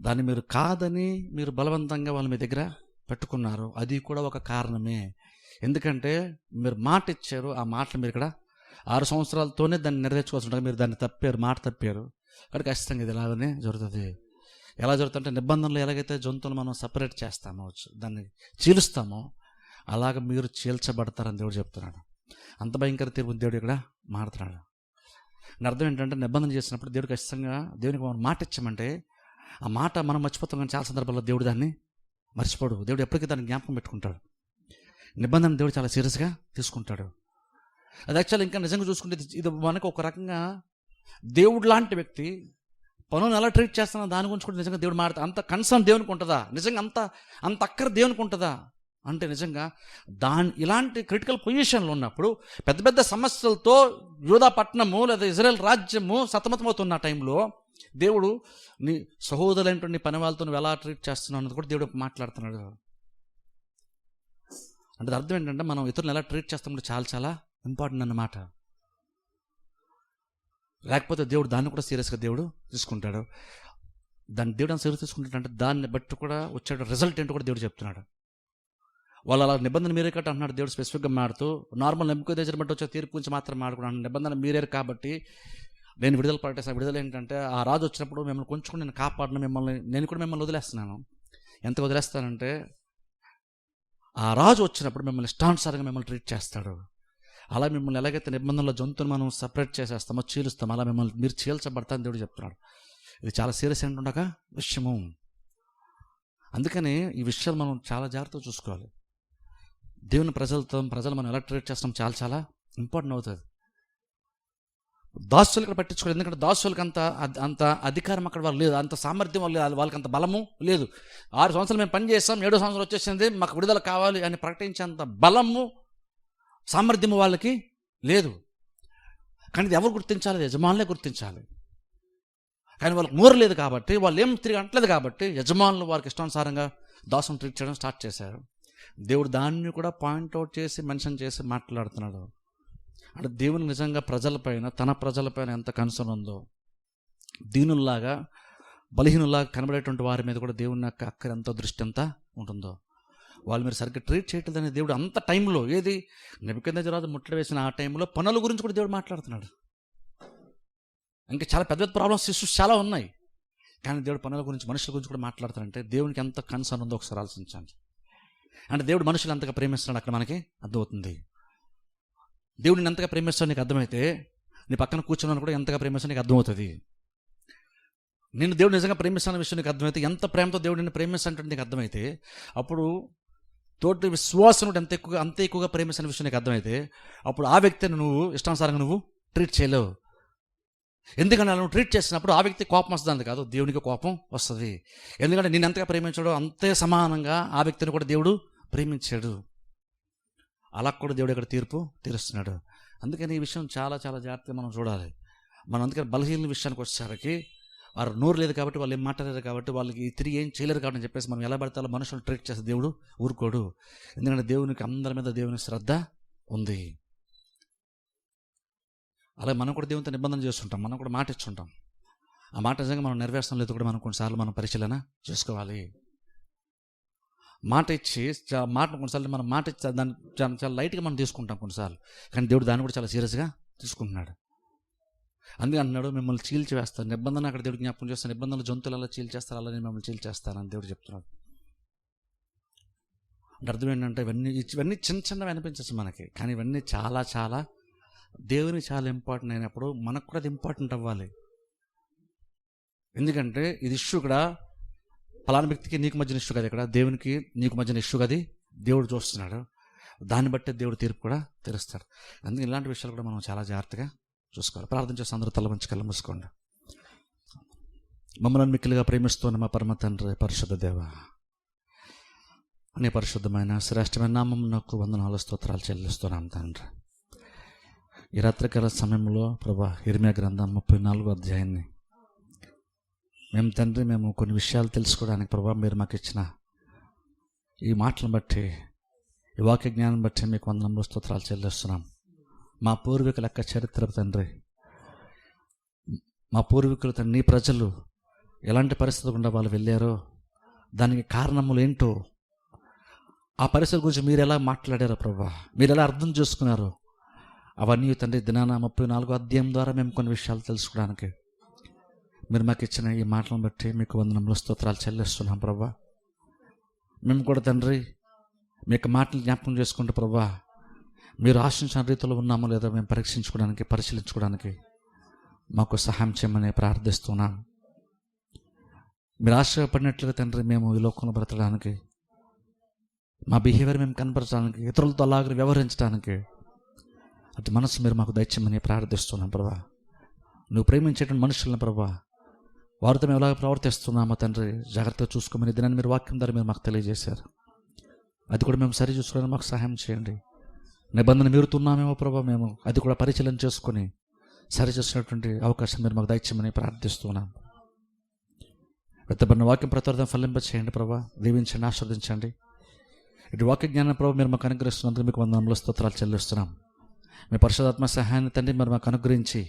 దాన్ని మీరు కాదని మీరు బలవంతంగా వాళ్ళు మీ దగ్గర పెట్టుకున్నారు. అది కూడా ఒక కారణమే. ఎందుకంటే మీరు మాట ఇచ్చారు, ఆ మాటలు మీరు ఇక్కడ 6 సంవత్సరాలతోనే దాన్ని నెరవేర్చుకోవాల్సి ఉంటుంది. మీరు దాన్ని తప్పారు, మాట తప్పారు. కాబట్టి ఖచ్చితంగా ఇది ఇలాగనే జరుగుతుంది. ఎలా జరుగుతుందంటే, నిబంధనలు ఎలాగైతే జంతువులు మనం సపరేట్ చేస్తామో, దాన్ని చీలుస్తామో, అలాగ మీరు చీల్చబడతారని దేవుడు చెప్తున్నాడు. అంత భయంకర తీర్పు దేవుడు ఇక్కడ మాడుతున్నాడు. అర్థం ఏంటంటే, నిబంధన చేసినప్పుడు దేవుడు ఖచ్చితంగా దేవునికి మనం మాట ఇచ్చామంటే ఆ మాట మనం మర్చిపోతాం, కానీ చాలా సందర్భాల్లో దేవుడు దాన్ని మర్చిపోడు. దేవుడు ఎప్పటికీ దాన్ని జ్ఞాపకం పెట్టుకుంటాడు. నిబంధన దేవుడు చాలా సీరియస్గా తీసుకుంటాడు. అది యాక్చువల్ ఇంకా నిజంగా చూసుకుంటే ఇది మనకు ఒక రకంగా దేవుడు లాంటి వ్యక్తి పనులను ఎలా ట్రీట్ చేస్తున్నా దాని గురించి కూడా నిజంగా దేవుడు మాట్లాడతా. అంత కన్సర్న్ దేవునికి ఉంటుందా, నిజంగా అంత అక్కర దేవునికి ఉంటుందా అంటే, నిజంగా ఇలాంటి క్రిటికల్ పొజిషన్లో ఉన్నప్పుడు పెద్ద పెద్ద సమస్యలతో యూదా పట్టణము లేదా ఇజ్రాయెల్ రాజ్యము సతమతమవుతున్న టైంలో దేవుడు నీ సహోదరులైనటువంటి నీ పని వాళ్ళతో నువ్వు ఎలా ట్రీట్ చేస్తున్నావు అన్నది కూడా దేవుడు మాట్లాడుతున్నాడు. అంటే అర్థం ఏంటంటే, మనం ఇతరులను ఎలా ట్రీట్ చేస్తామంటే చాలా చాలా ఇంపార్టెంట్ అన్నమాట. లేకపోతే దేవుడు దాన్ని కూడా సీరియస్గా దేవుడు తీసుకుంటాడు. దాన్ని దేవుడు అని సీరియస్ తీసుకుంటాడంటే దాన్ని బట్టి కూడా వచ్చే రిజల్ట్ ఏంటో కూడా దేవుడు చెప్తున్నాడు. వాళ్ళు అలా నిబంధన మీరే కట్ట అంటున్నాడు దేవుడు స్పెసిఫిక్గా మాడుతూ. నార్మల్ నెబుకద్నెజర్ బట్టి వచ్చే తీర్పు గురించి మాత్రం మాడుకున్నాను. నిబంధన మీరేరు కాబట్టి నేను విడుదల ప్రకటిస్తాను. విడుదల ఏంటంటే, ఆ రాజు వచ్చినప్పుడు మిమ్మల్ని కొంచెం నేను కాపాడిన నేను కూడా మిమ్మల్ని వదిలేస్తున్నాను. ఎంత వదిలేస్తానంటే, ఆ రాజు వచ్చినప్పుడు మిమ్మల్ని ఇష్టానుసారంగా మిమ్మల్ని ట్రీట్ చేస్తాడు. అలా మిమ్మల్ని ఎలాగైతే నిబంధనలో జంతువుని మనం సపరేట్ చేసేస్తామో, చీలుస్తామో, అలా మిమ్మల్ని మీరు చీల్చబడతారని దేవుడు చెప్తున్నాడు. ఇది చాలా సీరియస్ ఏంటుండగా విషయము. అందుకని ఈ విషయాలు మనం చాలా జాగ్రత్తగా చూసుకోవాలి. దేవుని ప్రజలు మనం ఎలా ట్రీట్ చేస్తాం చాలా చాలా ఇంపార్టెంట్ అవుతుంది. దాసులు ఇక్కడ పట్టించుకోలేదు, ఎందుకంటే దాసులకు అంత అధికారం అక్కడ వాళ్ళు లేదు, అంత సామర్థ్యం వాళ్ళు లేదు, వాళ్ళకి అంత బలము లేదు. 6 సంవత్సరాలు మేము పని చేస్తాం, 7వ సంవత్సరం వచ్చేసింది, మాకు విడుదల కావాలి అని ప్రకటించేంత బలము సామర్థ్యము వాళ్ళకి లేదు. కానీ ఇది ఎవరు గుర్తించాలి? యజమానులే గుర్తించాలి. కానీ వాళ్ళకి నోరు లేదు కాబట్టి, వాళ్ళు ఏం తిరిగి అంటలేదు కాబట్టి యజమానులు వారికి ఇష్టానుసారంగా దాసును ట్రీట్ చేయడం స్టార్ట్ చేశారు. దేవుడు దాన్ని కూడా పాయింట్అవుట్ చేసి మెన్షన్ చేసి మాట్లాడుతున్నాడు. అంటే దేవుని నిజంగా ప్రజలపైన, తన ప్రజలపైన ఎంత కన్సర్న్ ఉందో, దీనుల్లాగా బలహీనుల్లాగా కనబడేటువంటి వారి మీద కూడా దేవుని యొక్క అక్కర ఎంతో దృష్టి ఎంత ఉంటుందో. వాళ్ళు మీరు సరిగ్గా ట్రీట్ చేయట్లేదని దేవుడు అంత టైంలో ఏది నెబుకద్నెజరు ముట్టడి వేసిన ఆ టైంలో పనుల గురించి కూడా దేవుడు మాట్లాడుతున్నాడు. ఇంకా చాలా పెద్ద పెద్ద ప్రాబ్లమ్స్ ఇష్యూస్ చాలా ఉన్నాయి, కానీ దేవుడు పనుల గురించి మనుషుల గురించి కూడా మాట్లాడుతాడంటే దేవునికి ఎంత కన్సర్న్ ఉందో ఒకసారి ఆలోచించండి. అంటే దేవుడు మనుషులు ఎంతగా ప్రేమిస్తున్నాడు అక్కడ మనకి అర్థమవుతుంది. దేవుడిని ఎంతగా ప్రేమిస్తాడు నీకు అర్థమైతే నీ పక్కన కూర్చున్నాను కూడా ఎంతగా ప్రేమిస్తాడు నీకు అర్థమవుతుంది. నేను దేవుడు నిజంగా ప్రేమిస్తాన విషయం నీకు అర్థమైతే, ఎంత ప్రేమతో దేవుడు నిన్ను ప్రేమిస్తానంటే నీకు అర్థమైతే, అప్పుడు తోటి విశ్వాసం అంత ఎక్కువగా ప్రేమిస్తున్న విషయం నీకు అర్థమైతే, అప్పుడు ఆ వ్యక్తిని నువ్వు ఇష్టానుసారంగా నువ్వు ట్రీట్ చేయలేవు. ఎందుకంటే నువ్వు ట్రీట్ చేసినప్పుడు ఆ వ్యక్తి కోపం వస్తుంది కాదు, దేవునికి కోపం వస్తుంది. ఎందుకంటే నేను ఎంతగా ప్రేమించాడో అంతే సమానంగా ఆ వ్యక్తిని కూడా దేవుడు ప్రేమించాడు. అలా కూడా దేవుడు ఇక్కడ తీర్పు తీరుస్తున్నాడు. అందుకని ఈ విషయం చాలా చాలా జాగ్రత్తగా మనం చూడాలి. మనం అందుకని బలహీన విషయానికి వచ్చేసరికి వారు నోరు లేదు కాబట్టి వాళ్ళు ఏం మాట్లాడలేరు కాబట్టి వాళ్ళకి తిరిగి ఏం చేయలేరు కాబట్టి అని చెప్పేసి మనం ఎలా పడతాలో మనుషులు ట్రీట్ చేస్తే దేవుడు ఊరుకోడు. ఎందుకంటే దేవునికి అందరి మీద దేవునికి శ్రద్ధ ఉంది. అలాగే మనం కూడా దేవునితో నిబంధన చేస్తుంటాం, మనం కూడా మాట ఇచ్చుంటాం. ఆ మాట నిజంగా మనం నెరవేర్చడం లేదు కూడా మనం కొన్నిసార్లు మనం పరిశీలన చేసుకోవాలి. మాట ఇచ్చి కొన్నిసార్లు మనం మాట ఇచ్చి దాన్ని చాలా లైట్గా మనం తీసుకుంటాం కొన్నిసార్లు, కానీ దేవుడు దాన్ని కూడా చాలా సీరియస్గా తీసుకుంటున్నాడు. అందుకే అన్నాడు మిమ్మల్ని చీల్చివేస్తాను. నిబంధన అక్కడ దేవుడు జ్ఞాపకం చేస్తాను, నిబంధనలు జంతువులు అలా చీల్చేస్తారు, అలా నేను మిమ్మల్ని చీల్చేస్తానని దేవుడు చెప్తున్నాడు. అంటే అర్థం ఏంటంటే ఇవన్నీ చిన్న చిన్నవి అనిపించచ్చు మనకి, కానీ ఇవన్నీ చాలా చాలా దేవునికి చాలా ఇంపార్టెంట్ అయినప్పుడు మనకు కూడా అది ఇంపార్టెంట్ అవ్వాలి. ఎందుకంటే ఇది ఇష్యూ ఇక్కడ ఫలానా వ్యక్తికి నీకు మధ్యన ఇష్యూ కదా, ఇక్కడ దేవునికి నీకు మధ్యన ఇష్యూ కదా దేవుడు చూస్తున్నాడు. దాన్ని బట్టే దేవుడు తీర్పు కూడా తెలుస్తాడు. అందుకే ఇలాంటి విషయాలు కూడా మనం చాలా జాగ్రత్తగా చూసుకోవాలి. ప్రార్థన చేసి అందరూ తల వంచి కళ్ళు మూసుకోండి. మమ్మల్ని మిక్కిలిగా ప్రేమిస్తున్న మా పరమ తండ్రి, పరిశుద్ధ దేవ, అనే పరిశుద్ధమైన శ్రేష్టమైన నామం నాకు వందనాలు స్తోత్రాలు చెల్లిస్తున్నాం తండ్రి. ఈ రాత్రికాల సమయంలో ప్రభా ఇర్మియా గ్రంథం 34వ అధ్యాయాన్ని మేము కొన్ని విషయాలు తెలుసుకోవడానికి ప్రభా మీరు మాకు ఇచ్చిన ఈ మాటలను బట్టి, ఈ వాక్య జ్ఞానం బట్టి మీకు వందనములు స్తోత్రాలు చెల్లిస్తున్నాం. మా పూర్వీకుల యొక్క చరిత్ర తండ్రి, మా పూర్వీకులు తండ్రి, నీ ప్రజలు ఎలాంటి పరిస్థితి గుండా వాళ్ళు వెళ్ళారో దానికి కారణములు ఏంటో, ఆ పరిస్థితి గురించి మీరు ఎలా మాట్లాడారో ప్రభా, మీరు ఎలా అర్థం చేసుకున్నారో అవన్నీ తండ్రి దినాన 34వ అధ్యాయం ద్వారా మేము కొన్ని విషయాలు తెలుసుకోవడానికి మీరు మాకు ఇచ్చిన ఈ మాటలను బట్టి మీకు వందనములు స్తోత్రాలు చెల్లిస్తున్నాం ప్రభా. మేము కూడా తండ్రి మీకు మాటలు జ్ఞాపకం చేసుకుంటూ ప్రభా మీరు ఆశించిన రీతిలో ఉన్నామో లేదో మేము పరిశీలించుకోవడానికి మాకు సహాయం చేయమని ప్రార్థిస్తున్నాం. మీరు ఆశ్చర్యపడినట్లుగా తండ్రి మేము ఈ లోకంలో బ్రతకడానికి, మా బిహేవియర్ మేము కనపరచడానికి, ఇతరులతో అలాగే వ్యవహరించడానికి అటు మనసు మీరు మాకు దయచేయమని ప్రార్థిస్తున్నాం ప్రభా. నువ్వు ప్రేమించేటువంటి మనుషులను ప్రభా వారితో మేము ఎలాగ ప్రవర్తిస్తున్నామో తండ్రి జాగ్రత్తగా చూసుకోమని దినాన్ని మీరు వాక్యం ద్వారా మీరు మాకు తెలియజేశారు. అది కూడా మేము సరి చూసుకోవడానికి మాకు సహాయం చేయండి. నిబంధన మీరుతున్నామేమో ప్రభా, మేము అది కూడా పరిశీలన చేసుకొని సరి చేసినటువంటి అవకాశం మీరు మాకు దయచేయమని ప్రార్థిస్తున్నాం. వెత్తబడిన వాక్యం ప్రతివర్ధం ఫలింప చేయండి ప్రభా, దీవించండి, ఆశీర్వదించండి. ఇటు వాక్య జ్ఞానం ప్రభావ మీరు మాకు అనుగ్రహిస్తున్నందుకు మీకు వందనములు స్తోత్రాలు చెల్లిస్తున్నాం. మీ పరిశుద్ధాత్మ సహాయాన్ని తండ్రి మరి మాకు అనుగ్రహించి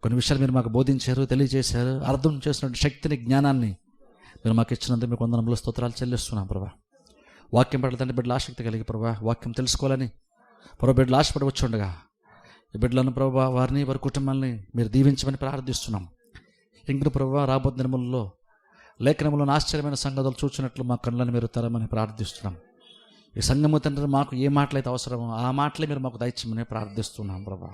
కొన్ని విషయాలు మీరు మాకు బోధించారు, తెలియజేశారు, అర్థం చేసినటువంటి శక్తిని, జ్ఞానాన్ని మీరు మాకు ఇచ్చినందుకు మీకు వందనములు స్తోత్రాలు చెల్లిస్తున్నాం ప్రభా. వాక్యం పట్ల తండ్రి బిడ్డలు ఆసక్తి కలిగి ప్రభా వాక్యం తెలుసుకోవాలని బిడ్డలు ఆశపడి వచ్చి ఉండగా ఈ బిడ్డలను ప్రభా వారిని వారి కుటుంబాన్ని మీరు దీవించమని ప్రార్థిస్తున్నాం. ఇంకను ప్రభా రాబోయే దినములలో లేఖనములను ఆశ్చర్యమైన సంగతులు చూచినట్లు మా కళ్ళను మీరు తరమని ప్రార్థిస్తున్నాం. ఈ సంఘము తండ్రి మాకు ఏ మాటలైతే అవసరమో ఆ మాటలే మీరు మాకు దయచేయమని ప్రార్థిస్తున్నాం ప్రభా.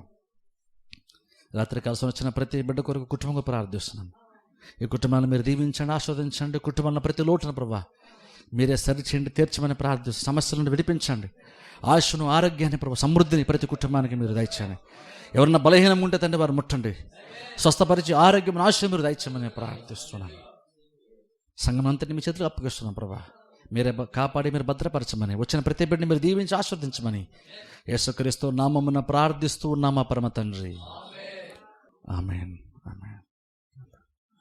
రాత్రి కాలం వచ్చిన ప్రతి బిడ్డ కొరకు కుటుంబంగా ప్రార్థిస్తున్నాం. ఈ కుటుంబాన్ని మీరు దీవించండి, ఆస్వాదించండి. కుటుంబంలో ప్రతి లోటును ప్రభా మీరే సరిచేయండి, తీర్చమని ప్రార్థిస్తూ సమస్యల నుండి విడిపించండి. ఆయుష్ను, ఆరోగ్యాన్ని ప్రభా, సమృద్ధిని ప్రతి కుటుంబానికి మీరు దయచేయండి. ఎవరన్నా బలహీనం ఉంటే తండ్రి వారు ముట్టండి, స్వస్థపరిచి ఆరోగ్యం, ఆయుష్ను మీరు దయచేయమని ప్రార్థిస్తున్నాం. సంఘం అంతటి మీ చేతులు అప్పగిస్తున్నాం ప్రభా. మీరే కాపాడి మీరు భద్రపరచమని, వచ్చిన ప్రతి బిడ్డని మీరు దీవించి ఆస్వాదించమని యేసుక్రీస్తు నామమున ప్రార్థిస్తూ ఉన్నామా పరమ తండ్రి. ఆమేన్.